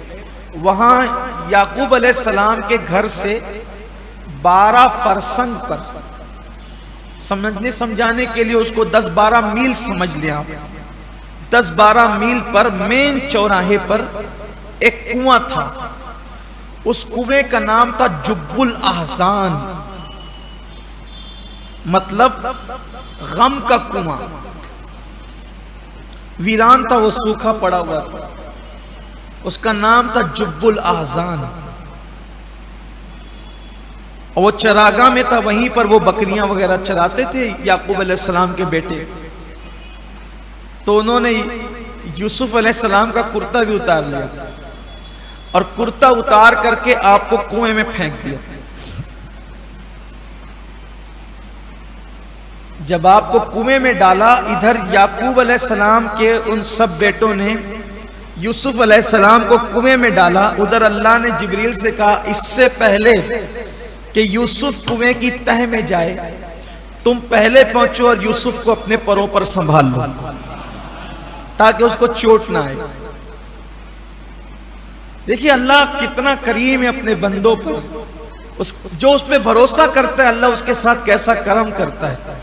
وہاں یعقوب علیہ السلام کے گھر سے 12 فرسنگ پر، سمجھنے سمجھانے کے لیے اس کو 10-12 میل سمجھ لیں آپ. 10-12 میل پر مین چوراہے پر ایک کنواں تھا. اس کنویں کا نام تھا جب الاحزان، مطلب غم کا کنواں. ویران تھا، وہ سوکھا پڑا ہوا تھا. اس کا نام تھا جب الاحزان. اور وہ چراگاہ میں تھا، وہیں پر وہ بکریاں وغیرہ چراتے تھے یعقوب علیہ السلام کے بیٹے. تو انہوں نے یوسف علیہ السلام کا کرتا بھی اتار لیا اور کرتا اتار کر کے آپ کو کنویں میں پھینک دیا. جب آپ کو کنویں میں ڈالا، ادھر یعقوب علیہ السلام کے ان سب بیٹوں نے یوسف علیہ السلام کو کنویں میں ڈالا. ادھر اللہ نے جبریل سے کہا اس سے پہلے کہ یوسف کنویں کی تہ میں جائے تم پہلے پہنچو اور یوسف کو اپنے پروں پر سنبھال لو تاکہ اس کو چوٹ نہ آئے. دیکھیے اللہ کتنا کریم ہے اپنے بندوں پر. جو اس پہ بھروسہ کرتا ہے اللہ اس کے ساتھ کیسا کرم کرتا ہے.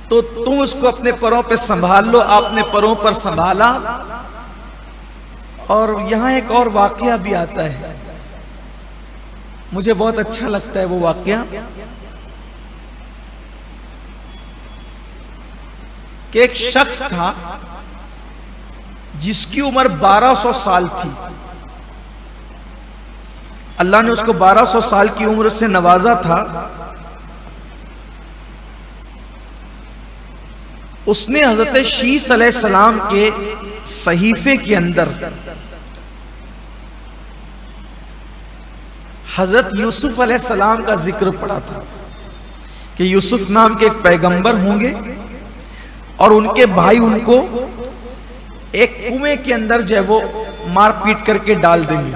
تو تم اس کو اپنے پروں پہ سنبھال لو. آپ نے پروں پر سنبھالا. اور یہاں ایک اور واقعہ بھی آتا ہے، مجھے بہت اچھا لگتا ہے وہ واقعہ، کہ ایک شخص تھا جس کی عمر 1200 سال تھی. اللہ نے اس کو 1200 سال کی عمر سے نوازا تھا. اس نے حضرت شیس علیہ السلام کے صحیفے کے اندر حضرت یوسف علیہ السلام کا ذکر پڑا تھا کہ یوسف نام کے ایک پیغمبر ہوں گے اور ان کے بھائی ان کو ایک کنویں کے اندر جو ہے وہ مار پیٹ کر کے ڈال دیں گے،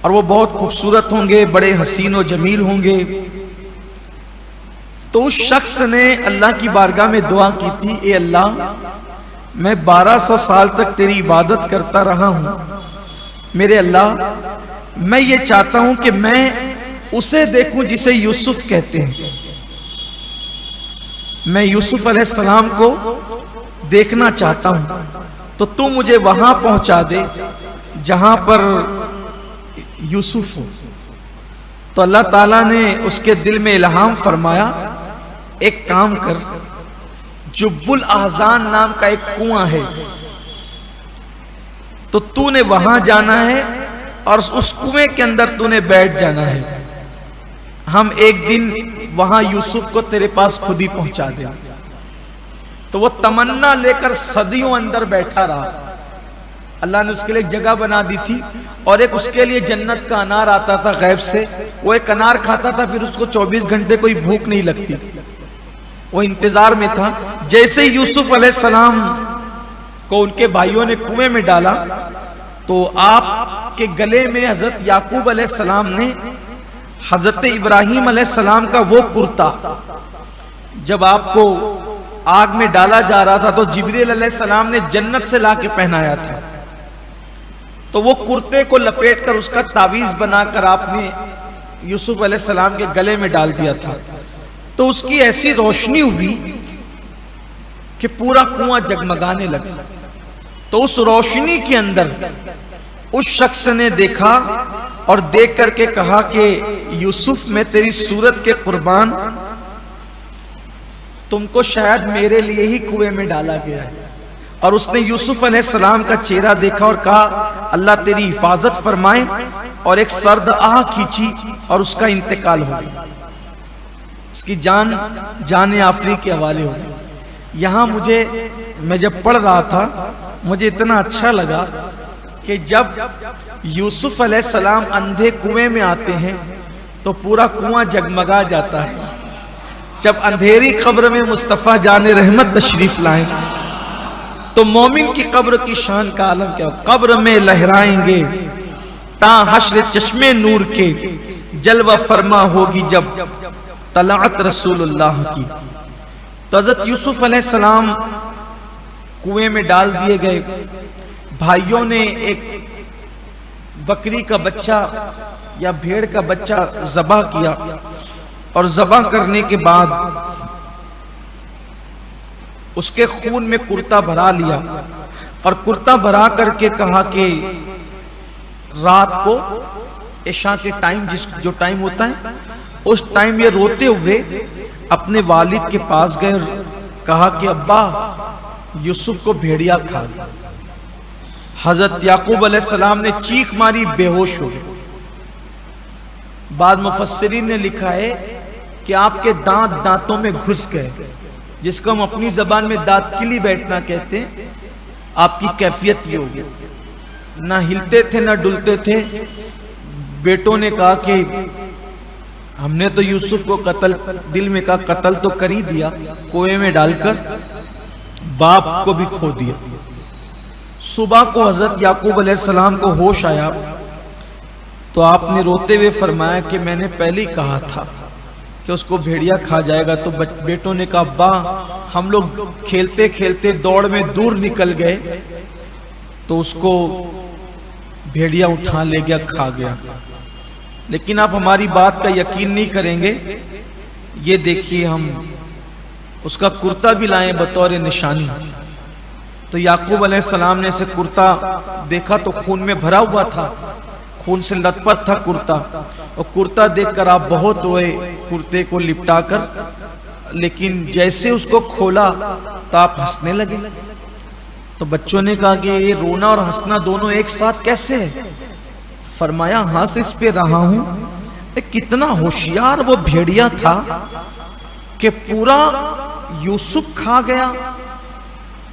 اور وہ بہت خوبصورت ہوں گے، بڑے حسین و جمیل ہوں گے۔ تو اس شخص نے اللہ کی بارگاہ میں دعا کی تھی، اے اللہ میں 1200 سال تک تیری عبادت کرتا رہا ہوں، میرے اللہ میں یہ چاہتا ہوں کہ میں اسے دیکھوں جسے یوسف کہتے ہیں، میں یوسف علیہ السلام کو دیکھنا چاہتا ہوں، تو مجھے وہاں پہنچا دے جہاں پر یوسف ہو۔ تو اللہ تعالیٰ نے اس کے دل میں الہام فرمایا، ایک کام کر، جب الاحزان نام کا ایک کنواں ہے، تو نے وہاں جانا ہے اور اس کنویں کے اندر نے بیٹھ جانا ہے، ہم ایک دن وہاں یوسف کو تیرے پاس خود ہی پہنچا دیں۔ تو وہ تمنا لے کر صدیوں اندر بیٹھا رہا۔ اللہ نے اس کے لیے ایک جگہ بنا دی تھی، اور ایک اس کے لیے جنت کا انار آتا تھا غیب سے، وہ ایک انار کھاتا تھا، پھر اس کو 24 گھنٹے کوئی بھوک نہیں لگتی، وہ انتظار میں تھا۔ جیسے یوسف علیہ السلام کو ان کے بھائیوں نے کنویں میں ڈالا، تو آپ کے گلے میں حضرت یعقوب علیہ السلام نے حضرت ابراہیم علیہ السلام کا وہ کرتا، جب آپ کو آگ میں ڈالا جا رہا تھا تو جبریل علیہ السلام نے جنت سے لا کے پہنایا تھا، تو وہ کرتے کو لپیٹ کر اس کا تعویذ بنا کر آپ نے یوسف علیہ السلام کے گلے میں ڈال دیا تھا۔ تو اس کی ایسی روشنی ہوئی کہ پورا کنواں جگمگانے لگا۔ تو اس روشنی کے اندر اس شخص نے دیکھا اور دیکھ کر کے کہا کہ یوسف میں تیری صورت کے قربان، تم کو شاید میرے لیے ہی کنویں میں ڈالا گیا ہے۔ اور اس نے یوسف علیہ السلام کا چہرہ دیکھا اور کہا اللہ تیری حفاظت فرمائے، اور ایک سرد آہ کھینچی اور اس کا انتقال ہو گیا، اس کی جان آفری کے حوالے ہو گئی۔ یہاں میں جب پڑھ رہا تھا مجھے اتنا اچھا لگا کہ جب یوسف علیہ السلام اندھے کنویں میں آتے ہیں تو پورا کنواں جگمگا جاتا ہے، جب اندھیری قبر میں مصطفیٰ جان رحمت تشریف لائیں تو مومن کی قبر کی شان کا عالم کیا ہو، قبر میں لہرائیں گے تا حشر چشمے نور کے، جلوہ فرما ہوگی جب طلعت رسول اللہ کی۔ تو حضرت یوسف علیہ السلام کنویں میں ڈال دیے گئے، بھائیوں نے ایک بکری کا بچہ یا بھیڑ کا بچہ ذبح کیا، اور ذبح کرنے کے بعد اس کے خون میں کرتا بھرا لیا، اور کرتا بھرا کر کے کہا کہ رات کو عشاء کے ٹائم جو ٹائم ہوتا ہے اس ٹائم یہ روتے ہوئے اپنے والد کے پاس گئے اور کہا کہ ابا یوسف کو بھیڑیا کھا گیا۔ حضرت یعقوب علیہ السلام نے چیخ ماری، بے ہوش ہو گئے۔ بعد مفسرین نے لکھا ہے کہ آپ کے دانتوں میں گھس گئے، جس کو ہم اپنی زبان میں دانت کلی بیٹھنا کہتے ہیں، آپ کی کیفیت یہ ہوگی، نہ ہلتے تھے نہ ڈلتے تھے۔ بیٹوں نے کہا کہ ہم نے تو یوسف کو دل میں کہا قتل تو کر ہی دیا، کنویں میں ڈال کر باپ کو بھی کھو دیا۔ صبح کو حضرت یعقوب علیہ السلام کو ہوش آیا تو آپ نے روتے ہوئے فرمایا کہ میں نے پہلے ہی کہا تھا کہ اس کو بھیڑیا کھا جائے گا۔ تو بیٹوں نے کہا ابا ہم لوگ کھیلتے کھیلتے دوڑ میں دور نکل گئے تو اس کو بھیڑیا اٹھا لے گیا، کھا گیا۔ لیکن آپ ہماری بات کا یقین نہیں کریں گے، یہ دیکھیے ہم اس کا کرتا بھی لائیں بطور نشانی۔ تو یعقوب علیہ السلام نے اسے کرتا دیکھا تو خون میں بھرا ہوا تھا، خون سے لت پت تھا کرتا، اور کرتا دیکھ کر آپ بہت روئے کرتے کو لپٹا کر، لیکن جیسے اس کو کھولا تو آپ ہنسنے لگے۔ تو بچوں نے کہا کہ یہ رونا اور ہنسنا دونوں ایک ساتھ کیسے ہے؟ فرمایا ہنس اس پہ رہا ہوں کتنا ہوشیار وہ بھیڑیا تھا کہ پورا یوسف کھا گیا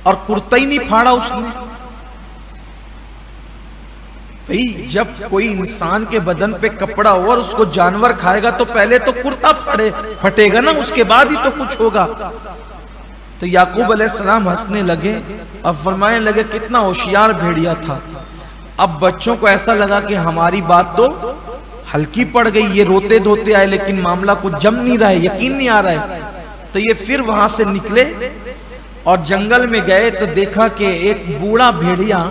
اور کرتا ہی نہیں پھاڑا اس نے۔ بھئی جب کوئی انسان کے بدن پہ کپڑا ہو اور اس کو جانور کھائے گا تو پہلے تو کرتا پھٹے گا نا، اس کے بعد ہی تو کچھ ہوگا۔ تو یعقوب علیہ السلام ہنسنے لگے اب فرمانے لگے کتنا ہوشیار بھیڑیا تھا۔ اب بچوں کو ایسا لگا کہ ہماری بات تو ہلکی پڑ گئی، یہ روتے دھوتے آئے لیکن معاملہ کچھ جم نہیں رہا ہے، یقین نہیں آ رہا ہے۔ تو یہ پھر وہاں سے نکلے اور جنگل میں گئے تو دیکھا کہ ایک بوڑھا بھیڑیا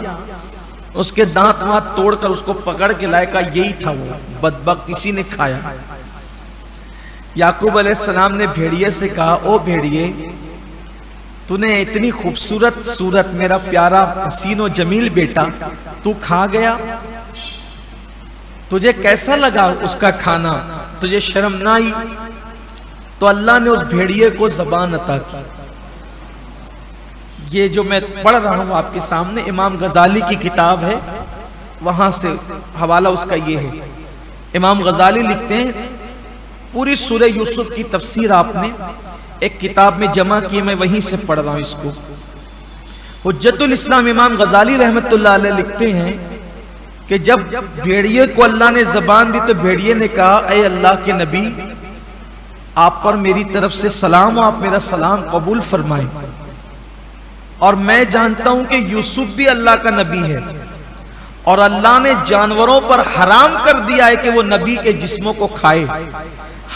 اس کے دانت وہاں توڑ کر اس کو پکڑ کے لائے، کہا یہی تھا وہ بدبخت، اسی نے کھایا۔ یعقوب علیہ السلام نے بھیڑیے سے کہا او بھیڑیے، تو نے اتنی خوبصورت صورت، میرا پیارا حسین و جمیل بیٹا، تو کھا گیا، تجھے کیسا لگا اس کا کھانا؟ تجھے شرم نہ آئی؟ تو اللہ نے اس بھیڑیے کو زبان عطا کی۔ یہ جو میں پڑھ رہا ہوں آپ کے سامنے امام غزالی کی کتاب ہے، وہاں سے حوالہ اس کا یہ ہے۔ امام غزالی لکھتے ہیں پوری سورہ یوسف کی تفسیر آپ نے ایک کتاب میں جمع کی، میں وہیں سے پڑھ رہا ہوں اس کو۔ حجت الاسلام امام غزالی رحمت اللہ علیہ لکھتے ہیں کہ جب بھیڑیے کو اللہ نے زبان دی تو بھیڑیے نے کہا اے اللہ کے نبی، آپ پر میری طرف سے سلام ہو، آپ میرا سلام قبول فرمائیں، اور میں جانتا ہوں کہ یوسف بھی اللہ کا نبی ہے، اور اللہ نے جانوروں پر حرام کر دیا ہے کہ وہ نبی کے جسموں کو کھائے۔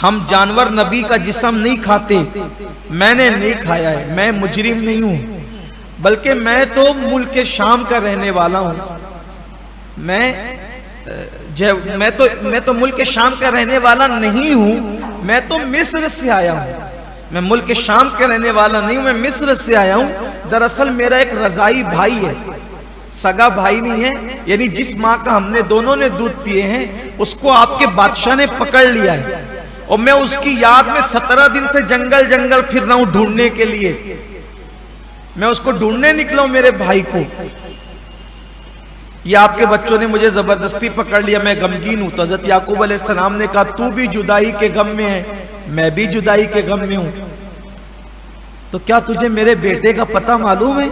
ہم جانور نبی کا جسم نہیں کھاتے، میں نے نہیں کھایا ہے، میں مجرم نہیں ہوں، بلکہ میں تو ملک شام کا رہنے والا ہوں، میں تو ملک شام کا رہنے والا نہیں ہوں، میں تو مصر سے آیا ہوں، میں ملک شام کا رہنے والا نہیں ہوں، میں مصر سے آیا ہوں۔ دراصل میرا ایک رضائی بھائی ہے، سگا بھائی نہیں ہے، یعنی جس ماں کا ہم نے دونوں نے دودھ پیے ہیں اس کو آپ کے بادشاہ نے پکڑ لیا ہے، اور میں اس کی یاد میں 17 دن سے جنگل جنگل پھر رہا ہوں ڈھونڈنے کے لیے، میں اس کو ڈھونڈنے نکلا ہوں میرے بھائی کو۔ یہ آپ کے بچوں نے مجھے زبردستی پکڑ لیا، میں غمگین ہوں۔ تو حضرت یعقوب علیہ السلام نے کہا تو بھی جدائی کے غم میں ہے، میں بھی جدائی کے غم میں ہوں، تو کیا تجھے میرے بیٹے کا پتہ معلوم ہے؟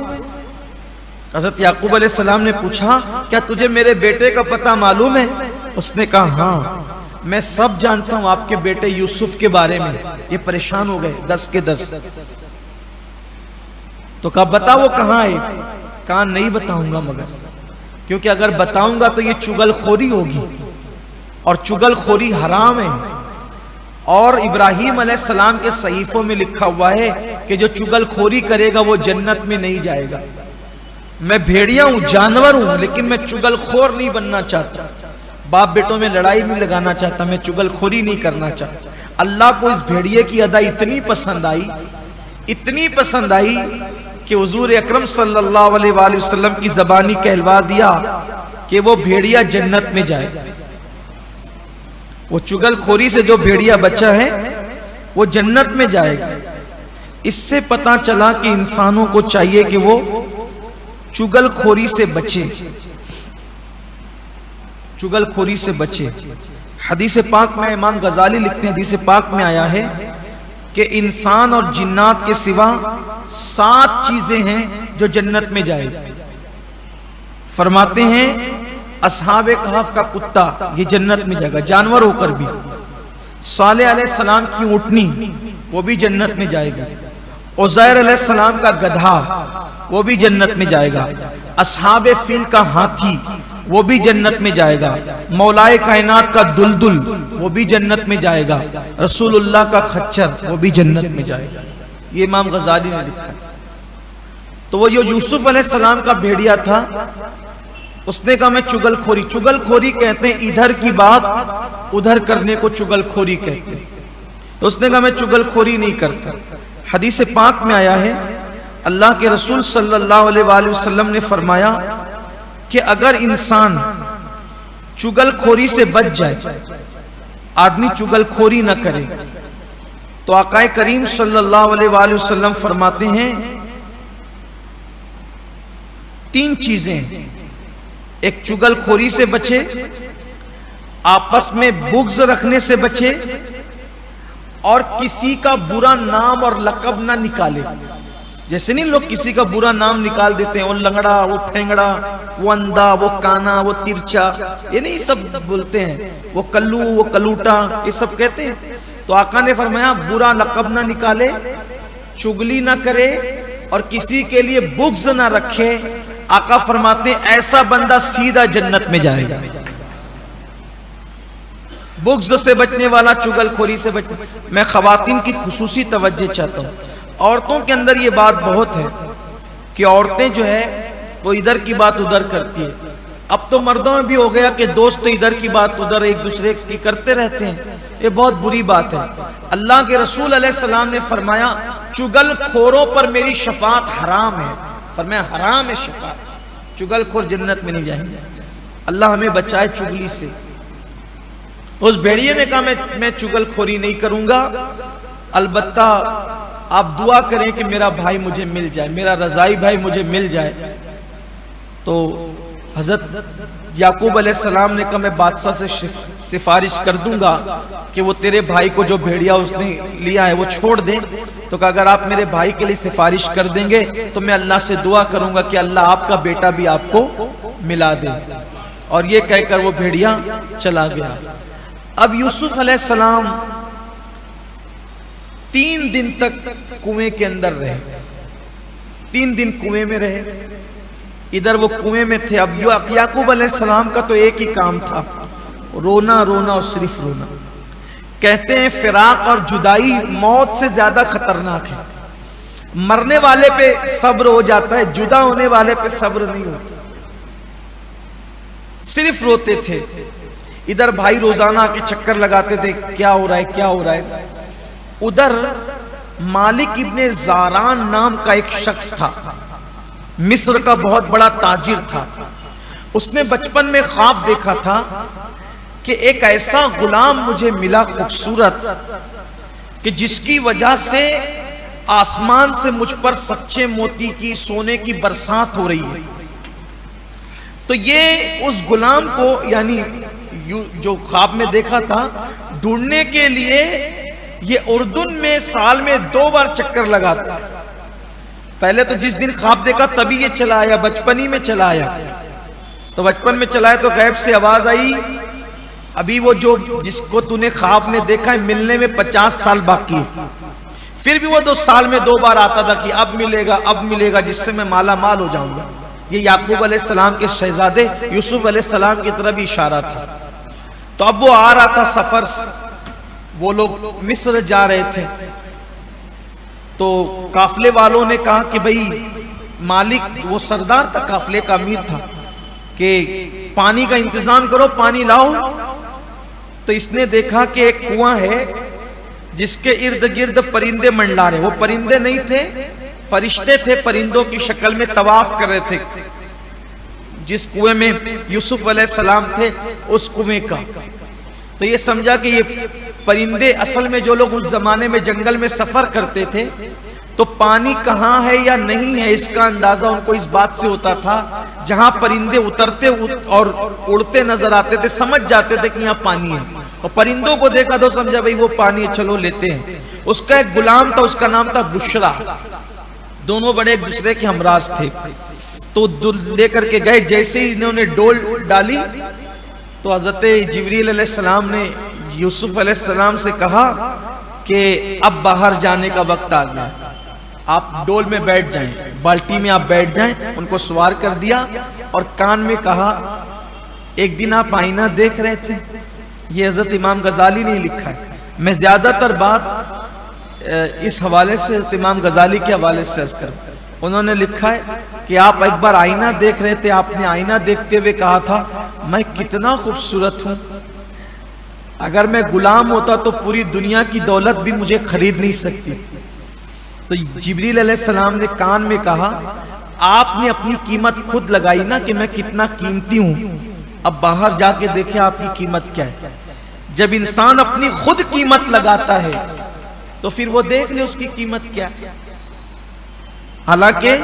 حضرت یعقوب علیہ السلام نے پوچھا کیا تجھے میرے بیٹے کا پتہ معلوم ہے؟ اس نے کہا ہاں میں سب جانتا ہوں آپ کے بیٹے یوسف کے بارے میں۔ یہ پریشان ہو گئے 10 کے 10۔ تو کہا بتا وہ کہاں ہے؟ کہا نہیں بتاؤں گا، مگر کیونکہ اگر بتاؤں گا تو یہ چگل خوری ہوگی، اور چگل خوری حرام ہے، اور ابراہیم علیہ السلام کے صحیفوں میں لکھا ہوا ہے کہ جو چگل خوری کرے گا وہ جنت میں نہیں جائے گا۔ میں بھیڑیا ہوں، جانور ہوں، لیکن میں چگل خور نہیں بننا چاہتا، باپ بیٹوں میں لڑائی نہیں لگانا چاہتا، میں چگل خوری نہیں کرنا چاہتا۔ اللہ کو اس بھیڑیے کی ادا اتنی پسند آئی، اتنی پسند آئی کہ حضور اکرم صلی اللہ علیہ وآلہ وسلم کی زبانی کہلوا دیا کہ وہ بھیڑیا جنت میں جائے گا، وہ چگل خوری سے جو بھیڑیا بچہ ہے وہ جنت میں جائے گا۔ اس سے پتہ چلا کہ انسانوں کو چاہیے کہ وہ چگل خوری سے بچے، چگل خوری سے بچے۔ حدیث پاک میں امام غزالی لکھتے ہیں، حدیث پاک میں آیا ہے کہ انسان اور جنات کے سوا 7 چیزیں ہیں جو جنت میں جائے گی۔ فرماتے ہیں اصحاب کہف کا کتا یہ جنت میں جائے گا، جانور ہو کر بھی۔ صالح علیہ السلام کی اونٹنی وہ بھی جنت میں جائے گا۔ عزیر علیہ السلام کا گدھا وہ بھی جنت میں جائے گا۔ اصحاب فیل کا ہاتھی وہ بھی جنت میں جائے گا۔ مولائے کائنات کا دلدل وہ بھی جنت میں جائے گا۔ رسول اللہ کا خچر وہ بھی جنت میں جائے گا۔ یہ امام غزالی نے لکھا ہے۔ تو وہ جو یوسف علیہ السلام کا بھیڑیا تھا اس نے کہا میں چگل خوری، چگل خوری کہتے ہیں ادھر کی بات ادھر کرنے کو چگل خوری کہتے ہیں۔ اس نے کہا میں چگل خوری نہیں کرتا۔ حدیث پاک میں آیا ہے اللہ کے رسول صلی اللہ علیہ وآلہ وسلم نے فرمایا کہ اگر انسان چگل خوری سے بچ جائے، آدمی چگل خوری نہ کرے، تو آقا کریم صلی اللہ علیہ وآلہ وسلم فرماتے ہیں 3 چیزیں، ایک چگل خوری سے بچے، آپس میں بغض رکھنے سے بچے، اور کسی کا برا نام اور لقب نہ نکالے۔ جیسے نہیں لوگ کسی کا برا نام نکال دیتے ہیں، وہ لنگڑا، وہ پھینگڑا، وہ اندھا، وہ کانا، وہ ترچا، یہ نہیں سب بولتے ہیں، وہ کلو، وہ کلوٹا، یہ سب کہتے ہیں۔ تو آقا نے فرمایا برا لقب نہ نکالے، چگلی نہ کرے اور کسی کے لیے بغض نہ رکھے۔ آقا فرماتے ہیں ایسا بندہ سیدھا جنت میں جائے گا۔ بغض سے بچنے والا، چگل خوری سے بچنے۔ میں خواتین کی خصوصی توجہ چاہتا ہوں، عورتوں کے اندر یہ بات بہت ہے کہ عورتیں جو ہے وہ ادھر کی بات ادھر کرتی ہے۔ اب تو مردوں میں بھی ہو گیا کہ دوست ادھر کی بات ادھر ایک دوسرے کی کرتے رہتے ہیں، یہ بہت بری بات ہے۔ اللہ کے رسول علیہ السلام نے فرمایا چگل خوروں پر میری شفاعت حرام ہے، فرمایا حرام ہے شفاعت، چگل خور جنت میں نہیں جائیں گے۔ اللہ ہمیں بچائے چگلی سے۔ اس بھیڑیے نے کہا میں چگل خوری نہیں کروں گا، البتہ آپ دعا کریں کہ میرا بھائی مجھے مل جائے، میرا رضائی بھائی مجھے مل جائے۔ تو حضرت یعقوب علیہ السلام نے کہا میں بادشاہ سے سفارش کر دوں گا کہ وہ تیرے بھائی کو جو بھیڑیا اس نے لیا ہے وہ چھوڑ دیں۔ تو کہا اگر آپ میرے بھائی کے لیے سفارش کر دیں گے تو میں اللہ سے دعا کروں گا کہ اللہ آپ کا بیٹا بھی آپ کو ملا دے۔ اور یہ کہہ کر وہ بھیڑیا چلا گیا۔ اب یوسف علیہ السلام 3 دن تک کنویں کے اندر رہے، 3 دن کنویں میں رہے، ادھر وہ کنویں میں تھے۔ اب یعقوب علیہ السلام کا تو ایک ہی کام تھا، رونا رونا اور صرف رونا۔ کہتے ہیں فراق اور جدائی موت سے زیادہ خطرناک ہے۔ مرنے والے پہ صبر ہو جاتا ہے، جدا ہونے والے پہ صبر نہیں ہوتا۔ صرف روتے تھے۔ ادھر بھائی روزانہ کے چکر لگاتے تھے کیا ہو رہا ہے کیا ہو رہا ہے۔ ادھر مالک ابن زاران نام کا ایک شخص تھا، مصر کا بہت بڑا تاجر تھا۔ اس نے بچپن میں خواب دیکھا تھا کہ ایک ایسا غلام مجھے ملا خوبصورت کہ جس کی وجہ سے آسمان سے مجھ پر سچے موتی کی، سونے کی برسات ہو رہی ہے۔ تو یہ اس غلام کو یعنی جو خواب میں دیکھا تھا ڈھونڈنے کے لیے یہ اردن میں سال میں 2 بار چکر لگاتا ہے۔ پہلے تو جس دن خواب دیکھا تبھی یہ چلا آیا، بچپن ہی میں چلا آیا۔ تو بچپن میں چلا آیا تو غیب سے آواز آئی ابھی وہ جو جس کو تو نے خواب میں دیکھا ہے ملنے میں 50 سال باقی ہے۔ پھر بھی وہ 2 سال میں 2 بار آتا تھا کہ اب ملے گا جس سے میں مالا مال ہو جاؤں گا۔ یہ یعقوب علیہ السلام کے شہزادے یوسف علیہ السلام کی طرف بھی اشارہ تھا۔ تو اب وہ آ رہا تھا سفر، وہ لوگ مصر جا رہے تھے۔ تو قافلے والوں نے کہا کہ بھئی مالک، وہ سردار تھا، قافلے کا امیر تھا، کہ پانی کا انتظام کرو، پانی لاؤ۔ تو اس نے دیکھا کہ ایک کنواں ہے جس کے ارد گرد پرندے منڈلا رہے۔ وہ پرندے نہیں تھے، فرشتے تھے، پرندوں کی شکل میں طواف کر رہے تھے جس کنویں میں یوسف علیہ السلام تھے، اس کنویں کا۔ تو یہ سمجھا کہ یہ پرندے، اصل میں جو لوگ اس زمانے میں جنگل میں سفر کرتے تھے تو پانی کہاں ہے یا نہیں ہے اس کا اندازہ ان کو اس بات سے ہوتا تھا، جہاں پرندے اترتے اور اڑتے نظر آتے تھے سمجھ جاتے تھے کہ یہاں پانی ہے۔ اور پرندوں کو دیکھا تو سمجھا بھئی وہ پانی ہے، چلو لیتے ہیں۔ اس کا ایک غلام تھا، اس کا نام تھا بشرا، دونوں بڑے ایک دوسرے کے ہمراز تھے۔ تو لے کر کے گئے، جیسے ہی انہوں نے ڈول ڈالی تو حضرت جبریل علیہ السلام نے یوسف علیہ السلام سے کہا کہ اب باہر جانے کا وقت آ گیا، آپ ڈول میں بیٹھ جائیں، بالٹی میں آپ بیٹھ جائیں۔ ان کو سوار کر دیا اور کان میں کہا ایک دن آپ آئینہ دیکھ رہے تھے، یہ حضرت امام غزالی نے لکھا ہے۔ میں زیادہ تر بات اس حوالے سے امام غزالی کے حوالے سے عرض کروں۔ انہوں نے لکھا ہے کہ آپ ایک بار آئینہ دیکھ رہے تھے، آپ نے آئینہ دیکھتے ہوئے کہا تھا میں کتنا خوبصورت ہوں، اگر میں غلام ہوتا تو پوری دنیا کی دولت بھی مجھے خرید نہیں سکتی تھی۔ تو جبریل علیہ السلام نے کان میں کہا آپ نے اپنی قیمت خود لگائی نا کہ میں کتنا قیمتی ہوں، اب باہر جا کے دیکھیں آپ کی قیمت کیا ہے۔ جب انسان اپنی خود قیمت لگاتا ہے تو پھر وہ دیکھ لے اس کی قیمت کیا ہے۔ حالانکہ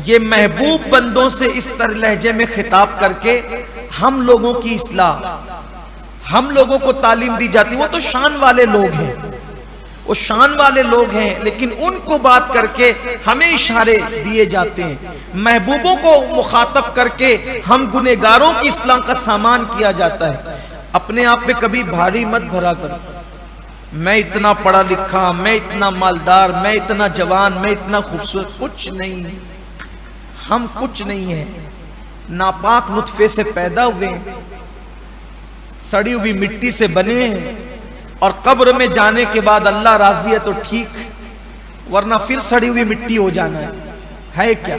یہ محبوب بندوں سے اس طرح لہجے میں خطاب کر کے ہم لوگوں کی اصلاح، ہم لوگوں کو تعلیم دی جاتی، وہ تو شان والے لوگ ہیں، وہ شان والے لوگ ہیں، لیکن ان کو بات کر کے ہمیں اشارے دیے جاتے ہیں، محبوبوں کو مخاطب کر کے ہم گنہگاروں کی اصلاح کا سامان کیا جاتا ہے۔ اپنے آپ پہ کبھی بھاری مت بھرا کر، میں اتنا پڑھا لکھا، میں اتنا مالدار، میں اتنا جوان، میں اتنا خوبصورت، کچھ نہیں، ہم کچھ نہیں ہیں، ناپاک نطفے سے پیدا ہوئے ہیں، سڑی ہوئی مٹی سے بنے ہیں، اور قبر میں جانے کے بعد اللہ راضی ہے تو ٹھیک، ورنہ پھر سڑی ہوئی مٹی ہو جانا ہے کیا؟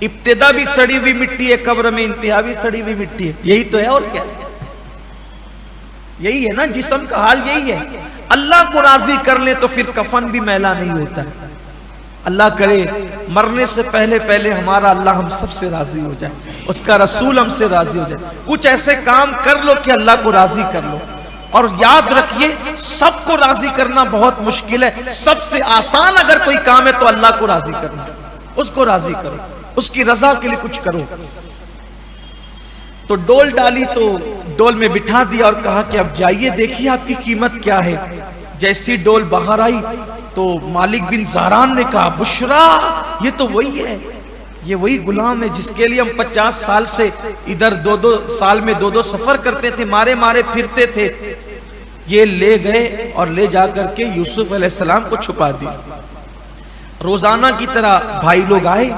ابتدا بھی سڑی ہوئی مٹی ہے قبر میں، انتہا بھی سڑی ہوئی مٹی ہے، یہی تو ہے اور کیا؟ یہی ہے نا، جسم کا حال یہی ہے۔ اللہ کو راضی کر لیں تو پھر کفن بھی میلا نہیں ہوتا ہے۔ اللہ کرے مرنے سے پہلے پہلے ہمارا اللہ ہم سب سے راضی ہو جائے، اس کا رسول ہم سے راضی ہو جائے۔ کچھ ایسے کام کر لو کہ اللہ کو راضی کر لو، اور یاد رکھیے سب کو راضی کرنا بہت مشکل ہے، سب سے آسان اگر کوئی کام ہے تو اللہ کو راضی کرنا، اس کو راضی کرو، اس کی رضا کے لیے کچھ کرو۔ تو ڈول ڈالی تو ڈول میں بٹھا دیا اور کہا کہ اب جائیے دیکھیے آپ کی قیمت کیا ہے۔ جیسی ڈول باہر آئی تو مالک بن زہران نے کہا بشرا، یہ تو وہی ہے، یہ وہی غلام ہے جس کے لیے ہم 50 سال سے ادھر 2 سال میں 2 سفر کرتے تھے، مارے مارے پھرتے تھے۔ یہ لے گئے اور لے جا کر کے یوسف علیہ السلام کو چھپا دیا۔ روزانہ کی طرح بھائی لوگ آئے،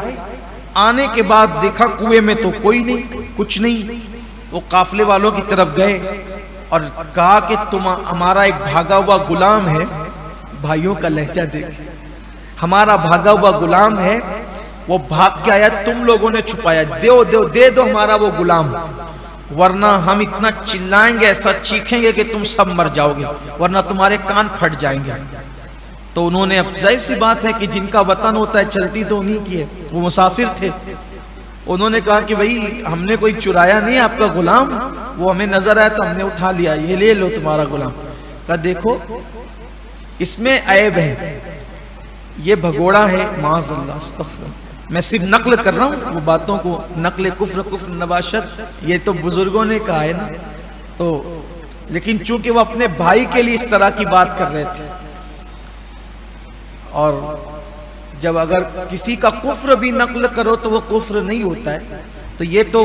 آنے کے بعد دیکھا کنویں میں تو کوئی نہیں، کچھ نہیں۔ وہ قافلے والوں کی طرف گئے اور کہا کہ تم ہمارا ایک بھاگا ہوا غلام ہے، بھائیوں کا لہجہ دیکھ، ہمارا بھاگا ہوا غلام ہے، وہ بھاگ کے آیا، تم لوگوں نے چھپایا، دے دو ہمارا وہ غلام، ورنہ ہم اتنا چلائیں گے، ایسا چیخیں گے کہ تم سب مر جاؤ گے، ورنہ تمہارے کان پھٹ جائیں گے۔ تو انہوں نے، اب ظاہر سی بات ہے کہ جن کا وطن ہوتا ہے چلتی تو انہیں کی ہے، وہ مسافر تھے، انہوں نے کہا کہ بھئی ہم نے کوئی چرایا نہیں آپ کا غلام، وہ ہمیں نظر آیا تو ہم نے اٹھا لیا، یہ لے لو تمہارا غلام۔ کہا دیکھو اس میں عیب ہے، یہ بھگوڑا ہے، معاذ اللہ، استغفر، میں صرف نقل کر رہا ہوں وہ باتوں کو، نقل کفر نباشت، یہ تو بزرگوں نے کہا ہے نا، تو لیکن چونکہ وہ اپنے بھائی کے لیے اس طرح کی بات کر رہے تھے، اور جب اگر کسی کا کفر بھی نقل کرو تو وہ کفر نہیں ہوتا ہے، تو یہ تو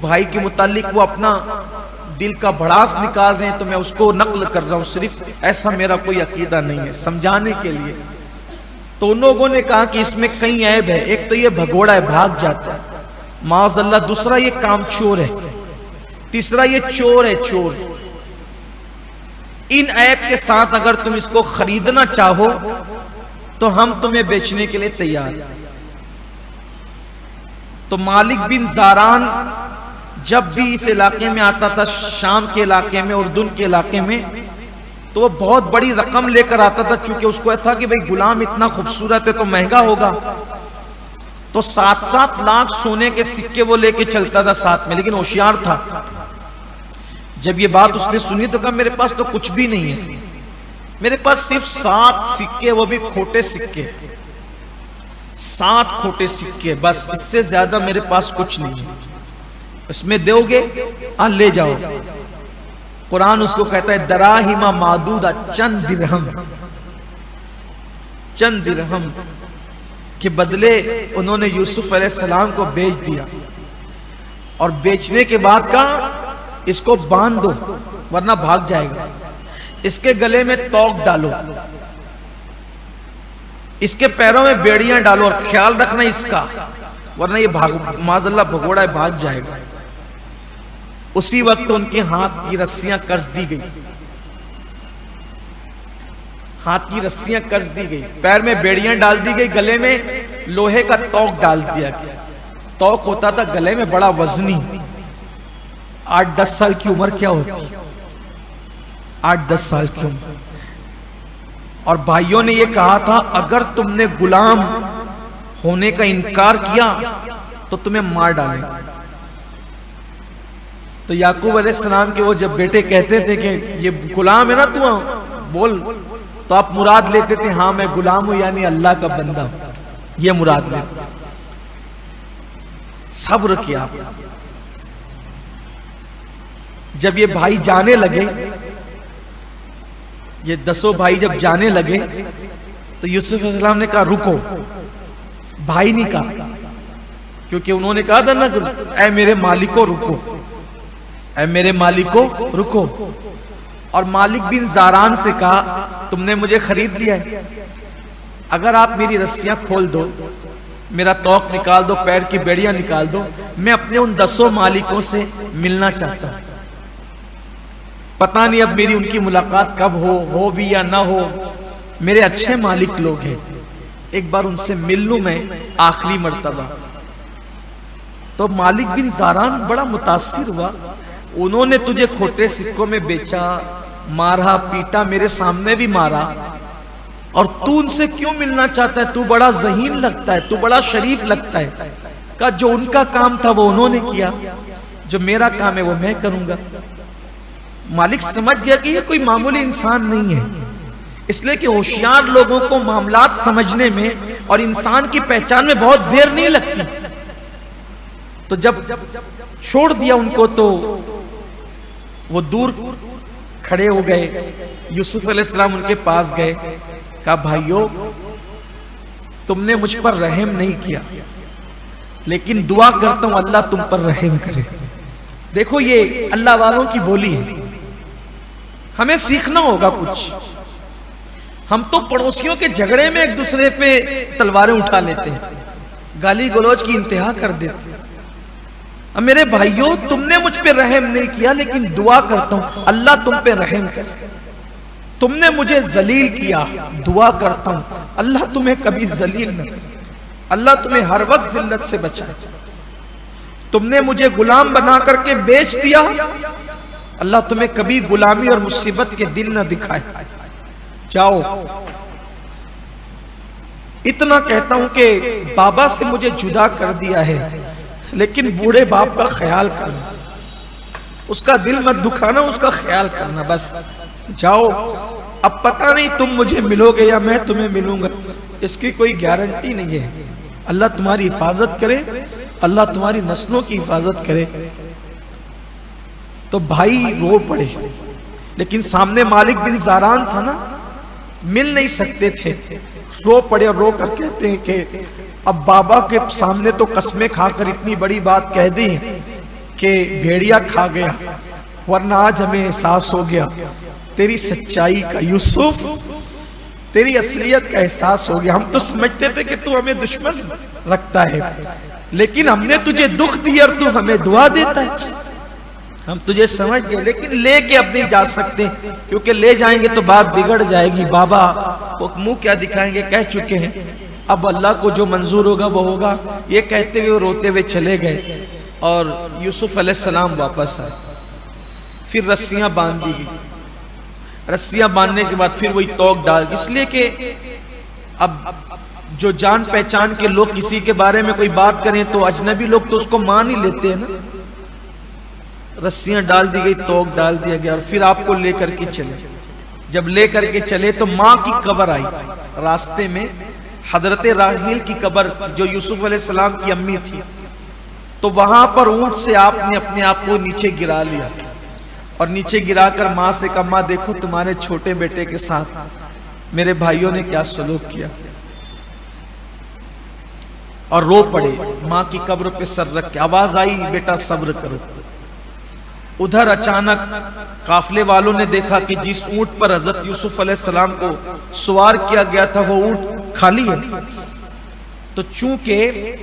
بھائی کے متعلق وہ اپنا دل کا بھڑاس نکال رہے ہیں، تو میں اس کو نقل کر رہا ہوں، صرف ایسا میرا کوئی عقیدہ نہیں ہے، سمجھانے کے لیے۔ تو ان لوگوں نے کہا کہ اس میں کئی عیب ہے، ایک تو یہ بھگوڑا ہے، بھاگ جاتا ہے، معاذ اللہ، دوسرا یہ کام چور ہے، تیسرا یہ چور ہے، چور۔ ان عیب کے ساتھ اگر تم اس کو خریدنا چاہو تو ہم تمہیں بیچنے کے لیے تیار ہیں۔ تو مالک بن زہران جب بھی اس علاقے میں آتا تھا، شام کے علاقے میں، اردن کے علاقے میں، تو وہ بہت بڑی رقم لے کر آتا تھا، چونکہ اس کو تھا کہ بھئی غلام اتنا خوبصورت ہے تو مہنگا ہوگا، تو 7 لاکھ سونے کے سکے وہ لے کے چلتا تھا ساتھ میں، لیکن ہوشیار تھا۔ جب یہ بات اس نے سنی تو کہا میرے پاس تو کچھ بھی نہیں ہے، میرے پاس صرف 7 سکے، وہ بھی کھوٹے سکے، 7 کھوٹے سکے، بس اس سے زیادہ میرے پاس کچھ نہیں ہے، اس میں دو گے لے جاؤ۔ قرآن اس کو کہتا ہے دراہم معدودہ، چند درہم، چند درہم کے بدلے انہوں نے یوسف علیہ السلام کو بیچ دیا، اور بیچنے کے بعد کہا اس کو باندھ دو ورنہ بھاگ جائے گا، اس کے گلے میں توق ڈالو، اس کے پیروں میں بیڑیاں ڈالو، اور خیال رکھنا اس کا، ورنہ یہ معاذ اللہ بھگوڑا ہے، بھاگ جائے گا۔ اسی وقت ان کے ہاتھ کی رسیاں کس دی گئی، ہاتھ کی رسیاں کس دی گئی، پیر میں بیڑیاں ڈال دی گئی، گلے میں لوہے کا توق ڈال دیا گیا۔ توق ہوتا تھا گلے میں بڑا وزنی، 8-10 سال کی عمر کیا ہوتی، 8-10 سال کی عمر۔ اور بھائیوں نے یہ کہا تھا اگر تم نے غلام ہونے کا انکار کیا تو تمہیں مار ڈالیں گے۔ تو یعقوب علیہ السلام کے وہ جب بیٹے کہتے تھے کہ یہ غلام ہے نا تو بول، تو آپ مراد لیتے تھے ہاں میں غلام ہوں، یعنی اللہ کا بندہ ہوں، یہ مراد لیتے۔ صبر کیا۔ جب یہ بھائی جانے لگے یہ 10 بھائی جب جانے لگے تو یوسف علیہ السلام نے کہا رکو. بھائی نہیں کہا، کیونکہ انہوں نے کہا تھا نا اے میرے مالکو رکو، اے میرے مالکو رکو. اور مالک بن زاران سے کہا تم نے مجھے خرید لیا ہے، اگر آپ میری رسیاں کھول دو، میرا توق نکال دو، پیر کی بیڑیاں نکال دو، میں اپنے ان 10 مالکوں سے ملنا چاہتا ہوں. پتہ نہیں اب میری ان کی ملاقات کب ہو بھی یا نہ ہو. میرے اچھے مالک لوگ ہیں، ایک بار ان سے مل لوں میں آخری مرتبہ. تو مالک بن زاران بڑا متاثر ہوا. انہوں نے تجھے کھوٹے سکوں میں بیچا، مارا پیٹا، میرے سامنے بھی مارا، اور تو ان سے کیوں ملنا چاہتا ہے؟ تو بڑا ذہین لگتا ہے، تو بڑا شریف لگتا ہے. کہا جو ان کا کام تھا وہ انہوں نے کیا، جو میرا کام ہے وہ میں کروں گا. مالک سمجھ گیا کہ یہ کوئی معمولی انسان نہیں ہے، اس لیے کہ ہوشیار لوگوں کو معاملات سمجھنے میں اور انسان کی پہچان میں بہت دیر نہیں لگتی. تو جب چھوڑ دیا ان کو تو وہ دور کھڑے ہو گئے. یوسف علیہ السلام ان کے پاس گئے، کہا بھائیو تم نے مجھ پر رحم نہیں کیا، لیکن دعا کرتا ہوں اللہ تم پر رحم کرے. دیکھو یہ اللہ والوں کی بولی ہے، ہمیں سیکھنا ہوگا کچھ. ہم تو پڑوسیوں کے جھگڑے میں ایک دوسرے پہ تلواریں اٹھا لیتے ہیں، گالی گلوچ کی انتہا کر دیتے ہیں. اب میرے بھائیوں تم نے مجھ پہ رحم نہیں کیا، لیکن دعا کرتا ہوں اللہ تم پہ رحم کرے. تم نے مجھے ذلیل کیا، دعا کرتا ہوں اللہ تمہیں کبھی ذلیل نہ کرے، اللہ تمہیں ہر وقت ذلت سے بچائے. تم نے مجھے غلام بنا کر کے بیچ دیا، اللہ تمہیں کبھی غلامی اور مصیبت کے دن نہ دکھائے. جاؤ. اتنا کہتا ہوں کہ بابا سے مجھے جدا کر دیا ہے، لیکن بوڑھے باپ کا خیال کرنا، اس کا دل مت دکھانا، اس کا خیال کرنا. بس جاؤ. اب پتہ نہیں تم مجھے ملو گے یا میں تمہیں ملوں گا، اس کی کوئی گارنٹی نہیں ہے. اللہ تمہاری حفاظت کرے، اللہ تمہاری نسلوں کی حفاظت کرے. تو بھائی رو پڑے، لیکن سامنے مالک بن زاران تھا نا، مل نہیں سکتے تھے. رو پڑے اور رو کر کہتے ہیں کہ اب بابا کے سامنے تو قسمیں کھا کر اتنی بڑی بات کہہ دی کہ بھیڑیا کھا گیا، ورنہ آج ہمیں احساس ہو گیا تیری سچائی کا. یوسف تیری اصلیت کا احساس ہو گیا. ہم تو سمجھتے تھے کہ تو ہمیں دشمن رکھتا ہے، لیکن ہم نے تجھے دکھ دیا اور تو ہمیں دعا دیتا ہے. ہم تجھے سمجھ گئے، لیکن لے کے اب نہیں جا سکتے، کیونکہ لے جائیں گے تو بات بگڑ جائے گی. بابا وہ منہ کیا دکھائیں گے، کہہ چکے ہیں، اب اللہ کو جو منظور ہوگا وہ ہوگا. یہ کہتے ہوئے روتے ہوئے چلے گئے اور یوسف علیہ السلام واپس آئے. پھر رسیاں باندھ دی گئی. رسیاں باندھنے کے بعد پھر وہی توق ڈال، اس لیے کہ اب جو جان پہچان کے لوگ کسی کے بارے میں کوئی بات کریں تو اجنبی لوگ تو اس کو مان ہی لیتے ہیں نا. رسیاں ڈال دی گئی، توق ڈال دیا گیا، اور پھر آپ کو لے کر کے چلے. جب لے کر کے چلے تو ماں کی قبر آئی راستے میں. حضرت راحیل کی قبر جو یوسف علیہ السلام کی امی تھی، تو وہاں پر اونٹ سے آپ نے اپنے آپ کو نیچے گرا لیا، اور نیچے گرا کر ماں سے کہا ماں دیکھو تمہارے چھوٹے بیٹے کے ساتھ میرے بھائیوں نے کیا سلوک کیا. اور رو پڑے. ماں کی قبر پہ سر رکھ کے آواز آئی بیٹا صبر کرو. ادھر اچانک قافلے والوں نے دیکھا کہ جس اونٹ پر حضرت یوسف علیہ السلام کو سوار کیا گیا تھا وہ اونٹ خالی ہے. تو چونکہ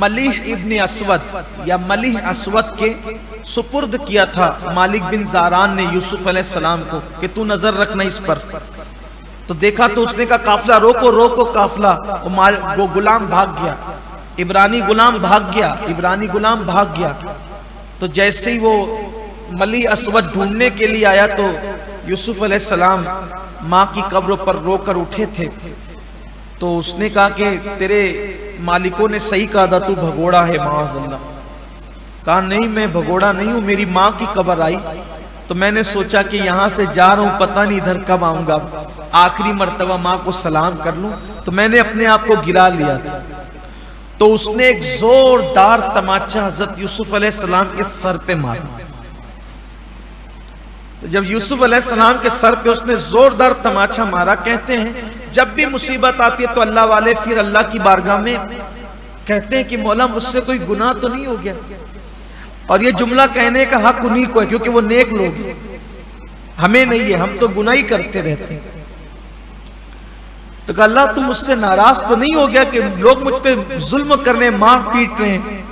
ملیح ابن اسود یا ملیح اسود کے سپرد کیا تھا مالک بن زاران نے یوسف علیہ السلام کو کہ تو نظر رکھنا اس پر، تو دیکھا تو اس نے کہا قافلہ روکو روکو قافلہ. وہ غلام بھاگ گیا، عبرانی غلام بھاگ گیا، عبرانی غلام بھاگ گیا. تو جیسے ہی وہ ملیح اسود ڈھونڈنے کے لیے آیا تو یوسف علیہ السلام ماں کی قبر پر رو کر اٹھے تھے. تو اس نے کہا کہ تیرے مالکوں نے صحیح کہا تھا، تو بھگوڑا ہے معاذ اللہ. کہا نہیں میں بھگوڑا نہیں ہوں، میری ماں کی قبر آئی تو میں نے سوچا کہ یہاں سے جا رہا ہوں، پتہ نہیں ادھر کب آؤں گا، آخری مرتبہ ماں کو سلام کر لوں، تو میں نے اپنے آپ کو گرا لیا تھا. تو اس نے ایک زوردار تماچا حضرت یوسف علیہ السلام کے سر پہ مارا. تو جب یوسف علیہ السلام کے سر پہ اس نے زوردار تماچا مارا، کہتے ہیں جب بھی مصیبت آتی ہے تو اللہ والے پھر اللہ کی بارگاہ میں کہتے ہیں کہ مولا مجھ سے کوئی گناہ تو نہیں ہو گیا، اور یہ جملہ کہنے کا حق انہی کو ہے کیونکہ وہ نیک لوگ ہیں، ہمیں نہیں ہے، ہم تو گناہ ہی کرتے رہتے ہیں۔ تو کہا اللہ تم مجھ سے ناراض تو نہیں ہو گیا کہ لوگ مجھ پہ ظلم کرنے مار پیٹ رہے ہیں؟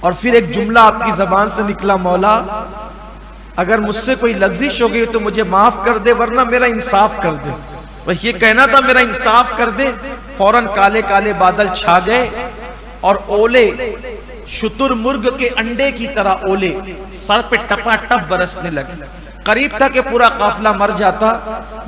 اور پھر ایک جملہ آپ کی زبان سے نکلا، مولا اگر مجھ سے کوئی لغزش ہو گئی تو مجھے معاف کر دے، ورنہ میرا انصاف کر دے۔ بس یہ کہنا تھا میرا انصاف کر دے، فوراً کالے کالے بادل چھا گئے اور اولے شتر مرغ کے انڈے کی طرح اولے سر پہ ٹپا ٹپ برسنے لگے۔ قریب تھا کہ پورا قافلہ مر جاتا۔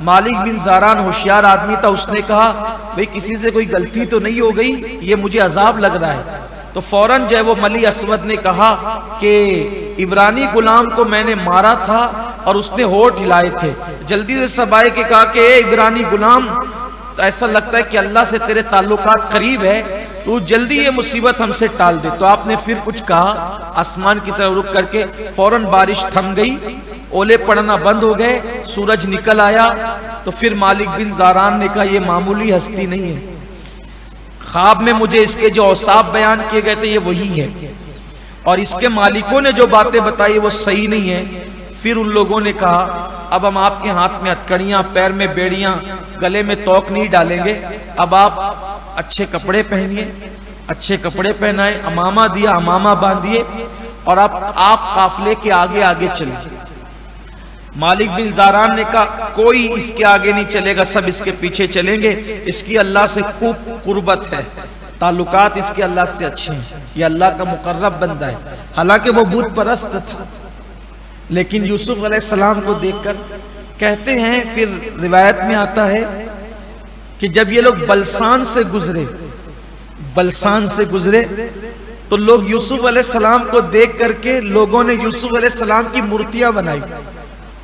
مالک بن زاران ہوشیار آدمی تھا، اس نے کہا بھئی کسی سے کوئی غلطی تو نہیں ہو گئی، یہ مجھے عذاب لگ رہا ہے۔ تو فوراً جو ہے وہ ملی اسود نے کہا کہ عبرانی غلام کو میں نے مارا تھا اور اس نے ہونٹ ہلائے تھے۔ جلدی سے سب آئے کہ کہا کہ اے عبرانی غلام، تو ایسا لگتا ہے کہ اللہ سے تیرے تعلقات قریب ہے، تو جلدی یہ مصیبت ہم سے ٹال دے۔ تو آپ نے پھر کچھ کہا، آسمان کی طرف رخ کر کے فوراً بارش تھم گئی، اولے پڑنا بند ہو گئے، سورج نکل آیا۔ تو پھر مالک بن زاران نے کہا یہ معمولی ہستی نہیں ہے، خواب میں مجھے اس کے جو اوصاف بیان کیے گئے تھے یہ وہی ہے، اور اس کے مالکوں نے جو باتیں بتائی وہ صحیح نہیں ہے۔ پھر ان لوگوں نے کہا اب ہم آپ کے ہاتھ میں ہتکڑیاں، پیر میں بیڑیاں، گلے میں توق نہیں ڈالیں گے، اب آپ اچھے کپڑے پہنیے، اچھے کپڑے پہنائے، امامہ دیا، امامہ باندھیے، اور اب آپ قافلے کے آگے آگے چلیں۔ مالک بن زاران نے کہا کوئی اس کے آگے نہیں چلے گا، سب اس کے پیچھے چلیں گے، اس کی اللہ سے خوب قربت ہے، تعلقات اس کے اللہ سے اچھے ہیں، یہ اللہ کا مقرب بندہ ہے۔ حالانکہ وہ بت پرست تھا، لیکن یوسف علیہ السلام کو دیکھ کر کہتے ہیں، پھر روایت میں آتا ہے کہ جب یہ لوگ بلسان سے گزرے تو لوگ یوسف علیہ السلام کو دیکھ کر کے لوگوں نے یوسف علیہ السلام کی مورتیاں بنائی،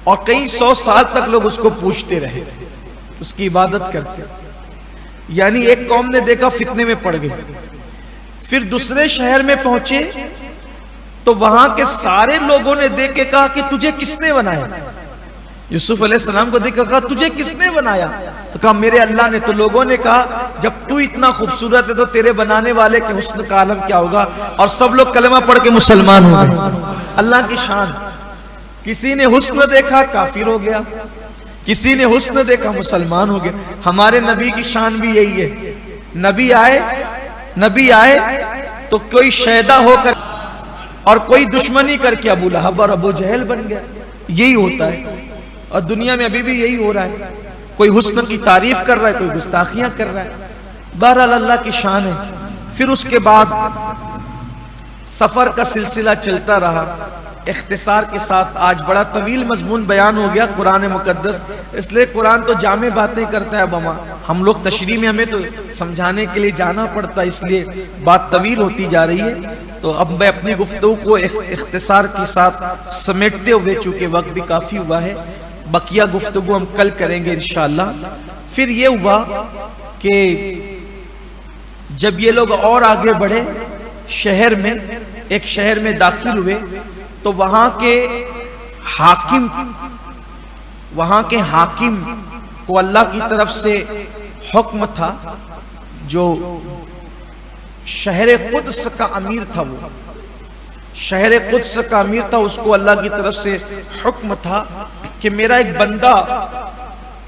اور کئی 100 سال تک لوگ اس کو پوجتے رہے، اس کی عبادت کرتے۔ یعنی ایک قوم نے دیکھا فتنے میں پڑ گئی، پھر دوسرے شہر میں پہنچے تو وہاں کے سارے لوگوں نے دیکھ کے کہا کہ تجھے کس نے بنایا؟ یوسف علیہ السلام کو دیکھ کر کہا تجھے کس نے بنایا؟ تو کہا میرے اللہ نے۔ تو لوگوں نے کہا جب تو اتنا خوبصورت ہے تو تیرے بنانے والے کے حسن کا عالم کیا ہوگا؟ اور سب لوگ کلمہ پڑھ کے مسلمان ہو گئے۔ اللہ کی شان، کسی نے حسن دیکھا کافر ہو گیا، کسی نے حسن دیکھا مسلمان ہو گیا۔ ہمارے نبی کی شان بھی یہی ہے، نبی آئے تو کوئی شیدا ہو کر اور کوئی دشمنی کر کے ابو لہب اور ابو جہل بن گیا، یہی ہوتا ہے، اور دنیا میں ابھی بھی یہی ہو رہا ہے، کوئی حسن کی تعریف کر رہا ہے، کوئی گستاخیاں کر رہا ہے۔ بہرحال اللہ کی شان ہے۔ پھر اس کے بعد سفر کا سلسلہ چلتا رہا، اختصار کے ساتھ آج بڑا طویل مضمون بیان ہو گیا قرآن مقدس، اس لیے قرآن تو جامع باتیں کرتا ہے، اب ہم لوگ تشریح میں ہمیں تو سمجھانے کے لیے جانا پڑتا ہے، اس لیے بات طویل ہوتی جا رہی ہے۔ تو اب میں اپنی گفتگو کو اختصار کے ساتھ سمیٹتے ہوئے، چونکہ وقت بھی کافی ہوا ہے، بقیہ گفتگو ہم کل کریں گے انشاءاللہ۔ پھر یہ ہوا کہ جب یہ لوگ اور آگے بڑھے، ایک شہر میں داخل ہوئے تو وہاں کے حاکم کو اللہ کی طرف سے حکم تھا، جو شہر قدس کا امیر تھا، وہ شہر قدس کا امیر تھا، اس کو اللہ کی طرف سے حکم تھا کہ میرا ایک بندہ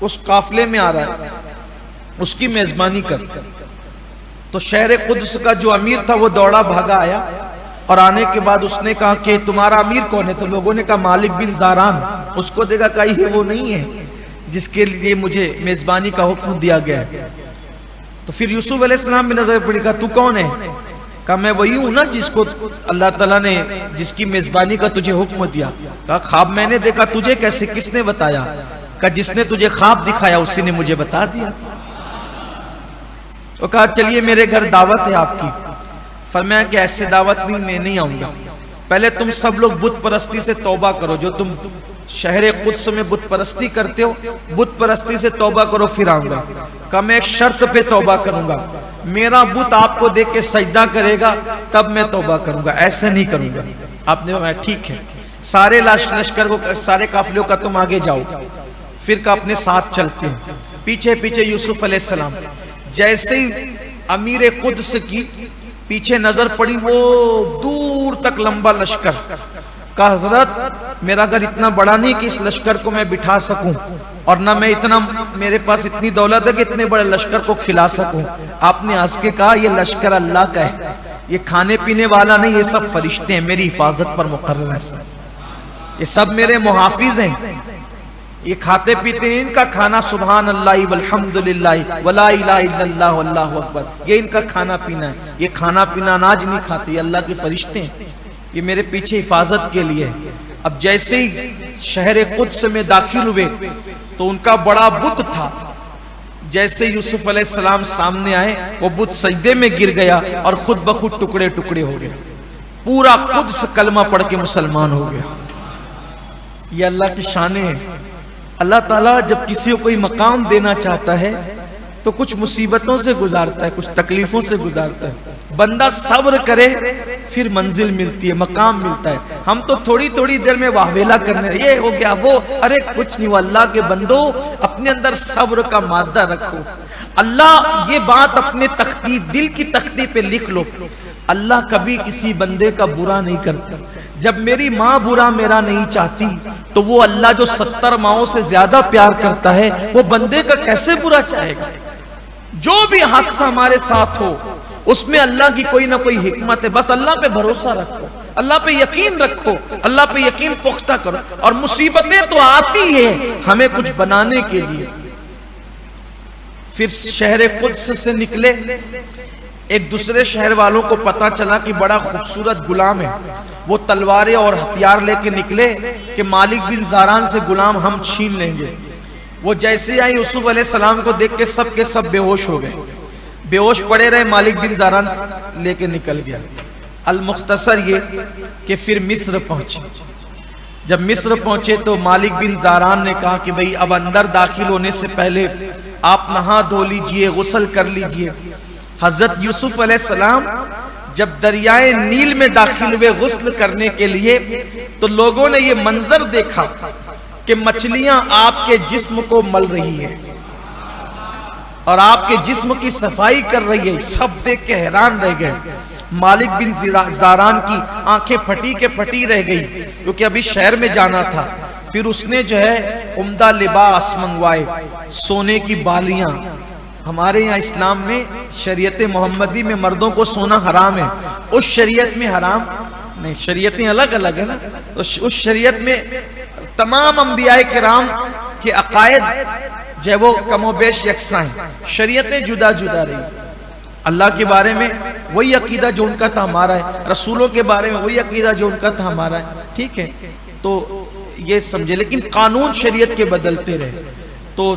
اس قافلے میں آ رہا ہے، اس کی میزبانی کر۔ تو شہر قدس کا جو امیر تھا وہ دوڑا بھاگا آیا، اور آنے کے بعد اس نے کہا کہ تمہارا امیر کون ہے؟ تو لوگوں نے کہا مالک بن زاران۔ اس کو دیکھا کہ یہ وہ نہیں ہے جس کے لیے مجھے میزبانی کا حکم دیا گیا ہے۔ تو پھر یوسف علیہ السلام میں نظر پڑی، کہا تو کون ہے؟ کہا میں وہی ہوں نا جس کو اللہ تعالیٰ نے جس کی میزبانی کا تجھے حکم دیا۔ کہا خواب میں نے دیکھا، تجھے کیسے، کس نے بتایا؟ کہا جس نے تجھے خواب دکھایا اسی نے مجھے بتا دیا۔ وہ کہا چلیے میرے گھر دعوت ہے آپ کی۔ فرمایا کہ ایسے دعوت میں نہیں آؤں گا، پہلے تم سب لوگ بت پرستی سے توبہ کرو، جو تم شہر قدس میں بت پرستی کرتے ہو، بت پرستی سے توبہ کرو پھر آؤں گا۔ کہا میں ایک شرط پہ توبہ کروں گا، میرا بت آپ کو دیکھ کے سجدہ کرے گا تب میں توبہ کروں گا، ایسے نہیں کروں گا۔ آپ نے فرمایا ٹھیک ہے۔ سارے لشکر کو، سارے قافلوں کا تم آگے جاؤ، پھر کا اپنے ساتھ چلتے ہیں، پیچھے پیچھے یوسف علیہ السلام۔ جیسے ہی امیر قدس کی پیچھے نظر پڑی، وہ دور تک لمبا لشکر، کہا حضرت میرا گھر اتنا بڑا نہیں کہ اس لشکر کو میں بٹھا سکوں، اور نہ میں اتنا، میرے پاس اتنی دولت ہے کہ اتنے بڑے لشکر کو کھلا سکوں۔ آپ نے ہنس کے کہا یہ لشکر اللہ کا ہے، یہ کھانے پینے والا نہیں، یہ سب فرشتے ہیں، میری حفاظت پر مقرر ہیں، یہ سب میرے محافظ ہیں، یہ کھاتے پیتے ہیں، ان کا کھانا سبحان اللہ والحمدللہ ولا الہ الا اللہ واللہ اکبر، یہ ان کا کھانا پینا ہے، یہ کھانا پینا اناج نہیں کھاتے، یہ اللہ کے فرشتے ہیں، یہ میرے پیچھے حفاظت کے لیے۔ اب جیسے ہی شہر قدس میں داخل ہوئے تو ان کا بڑا بت تھا، جیسے یوسف علیہ السلام سامنے آئے وہ بت سجدے میں گر گیا اور خود بخود ٹکڑے ٹکڑے ہو گئے، پورا قدس کلمہ پڑھ کے مسلمان ہو گیا۔ یہ اللہ کی شانیں ہیں۔ اللہ تعالیٰ جب کسی کو کوئی مقام دینا چاہتا ہے تو کچھ مصیبتوں سے گزارتا ہے، کچھ تکلیفوں سے گزارتا ہے، بندہ صبر کرے پھر منزل ملتی ہے، مقام ملتا ہے۔ ہم تو تھوڑی تھوڑی دیر میں واہویلا کرنے، یہ ہو گیا وہ، ارے کچھ نہیں ہوا۔ اللہ کے بندو اپنے اندر صبر کا مادہ رکھو۔ اللہ یہ بات اپنے تختی، دل کی تختی پہ لکھ لو، اللہ کبھی کسی بندے کا برا نہیں کرتا۔ جب میری ماں برا میرا نہیں چاہتی تو وہ اللہ جو 70 ماؤں سے زیادہ پیار کرتا ہے وہ بندے کا کیسے برا چاہے گا؟ جو بھی حادثہ ہمارے ساتھ ہو اس میں اللہ کی کوئی نہ کوئی حکمت ہے، بس اللہ پہ بھروسہ رکھو، اللہ پہ یقین رکھو، اللہ پہ یقین پختہ کرو۔ اور مصیبتیں تو آتی ہیں ہمیں کچھ بنانے کے لیے۔ پھر شہر قدس سے نکلے، ایک دوسرے شہر والوں کو پتا چلا کہ بڑا خوبصورت غلام ہے، وہ تلواریں اور ہتھیار لے کے نکلے کہ مالک بن زاران سے غلام ہم چھین لیں گے۔ وہ جیسے آئی یوسف علیہ السلام کو دیکھ کے سب بے ہوش ہو گئے، بے ہوش پڑے رہے، مالک بن زاران لے کے نکل گیا۔ المختصر یہ کہ پھر مصر پہنچے۔ جب مصر پہنچے تو مالک بن زاران نے کہا کہ بھئی اب اندر داخل ہونے سے پہلے آپ نہا دھو لیجئے، غسل کر لیجئے۔ حضرت یوسف علیہ السلام جب دریائے نیل میں داخل ہوئے غسل کرنے کے لیے تو لوگوں نے یہ منظر دیکھا کہ مچھلیاں آپ کے جسم کو مل رہی ہیں اور آپ کے جسم کی صفائی کر رہی ہے۔ سب دیکھ کے حیران رہ گئے۔ مالک بن زاران کی آنکھیں پھٹی کے پھٹی رہ گئی کیونکہ ابھی شہر میں جانا تھا۔ پھر اس نے جو ہے عمدہ لباس منگوائے، سونے کی بالیاں۔ ہمارے یہاں اسلام میں شریعت محمدی میں مردوں کو سونا حرام ہے، اس شریعت میں حرام نہیں، شریعتیں الگ الگ ہیں نا۔ اس شریعت میں تمام انبیاء کرام کے عقائد جو ہے وہ کم و بیش یکساں ہیں، شریعتیں جدا جدا رہی۔ اللہ کے بارے میں وہی عقیدہ جو ان کا تھا ہمارا ہے، رسولوں کے بارے میں وہی عقیدہ جو ان کا تھا ہمارا ہے، ٹھیک ہے؟ تو یہ سمجھے، لیکن قانون شریعت کے بدلتے رہے۔ تو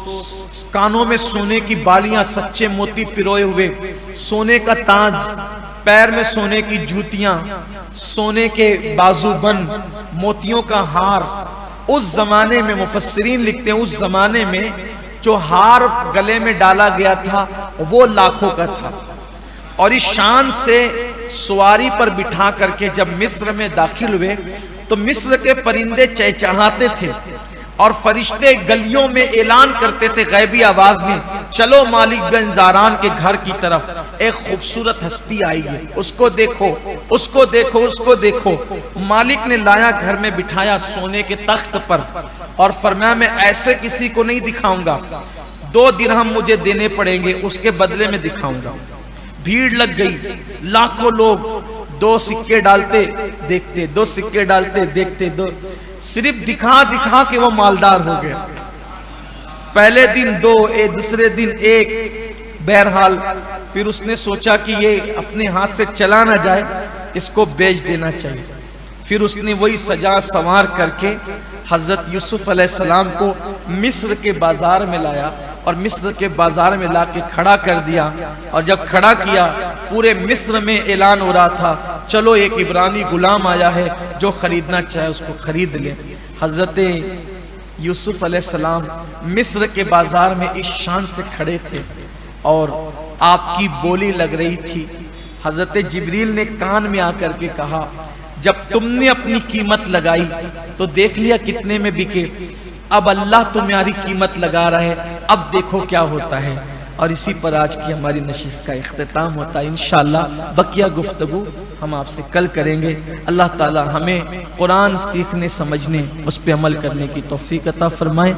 کانوں میں سونے کی بالیاں، سچے موتی پروئے ہوئے، سونے کا تاج، پیر میں سونے کی جوتیاں، سونے کے بازو بند، موتیوں کا ہار۔ اس زمانے میں مفسرین لکھتے ہیں اس زمانے میں جو ہار گلے میں ڈالا گیا تھا وہ لاکھوں کا تھا۔ اور اس شان سے سواری پر بٹھا کر کے جب مصر میں داخل ہوئے تو مصر کے پرندے چہچہاتے تھے اور فرشتے گلیوں میں اعلان کرتے تھے غیبی آواز میں، چلو مالک بن زاران کے گھر کی طرف ایک خوبصورت ہستی آئی ہے، اس کو دیکھو، اس کو دیکھو، اس کو دیکھو۔ مالک نے لایا، گھر میں بٹھایا سونے کے تخت پر اور فرمایا میں ایسے کسی کو نہیں دکھاؤں گا، 2 درہم مجھے دینے پڑیں گے، اس کے بدلے میں دکھاؤں گا۔ بھیڑ لگ گئی، لاکھوں لوگ 2 سکے ڈالتے دیکھتے، 2 سکے ڈالتے دیکھتے، صرف دکھا دکھا کے وہ مالدار ہو گیا۔ پہلے دن 2، دوسرے دن 1، بہرحال پھر اس نے سوچا کہ یہ اپنے ہاتھ سے چلا نہ جائے، اس کو بیچ دینا چاہیے۔ پھر اس نے وہی سجا سنوار کر کے حضرت یوسف علیہ السلام کو مصر کے بازار میں لایا اور مصر کے بازار میں لا کے کھڑا کر دیا۔ اور جب کھڑا کیا پورے مصر میں اعلان ہو رہا تھا، چلو ایک عبرانی غلام آیا ہے، جو خریدنا چاہے اس کو خرید لے۔ حضرت یوسف علیہ السلام مصر کے بازار میں اس شان سے کھڑے تھے اور آپ کی بولی لگ رہی تھی۔ حضرت جبریل نے کان میں آ کر کے کہا جب تم نے اپنی قیمت لگائی تو دیکھ لیا کتنے میں بکے، اب اللہ تمہاری قیمت لگا رہا ہے، اب دیکھو کیا ہوتا ہے۔ اور اسی پر آج کی ہماری نشست کا اختتام ہوتا ہے۔ انشاءاللہ بقیہ گفتگو ہم آپ سے کل کریں گے۔ اللہ تعالی ہمیں قرآن سیکھنے، سمجھنے، اس پہ عمل کرنے کی توفیق عطا فرمائے۔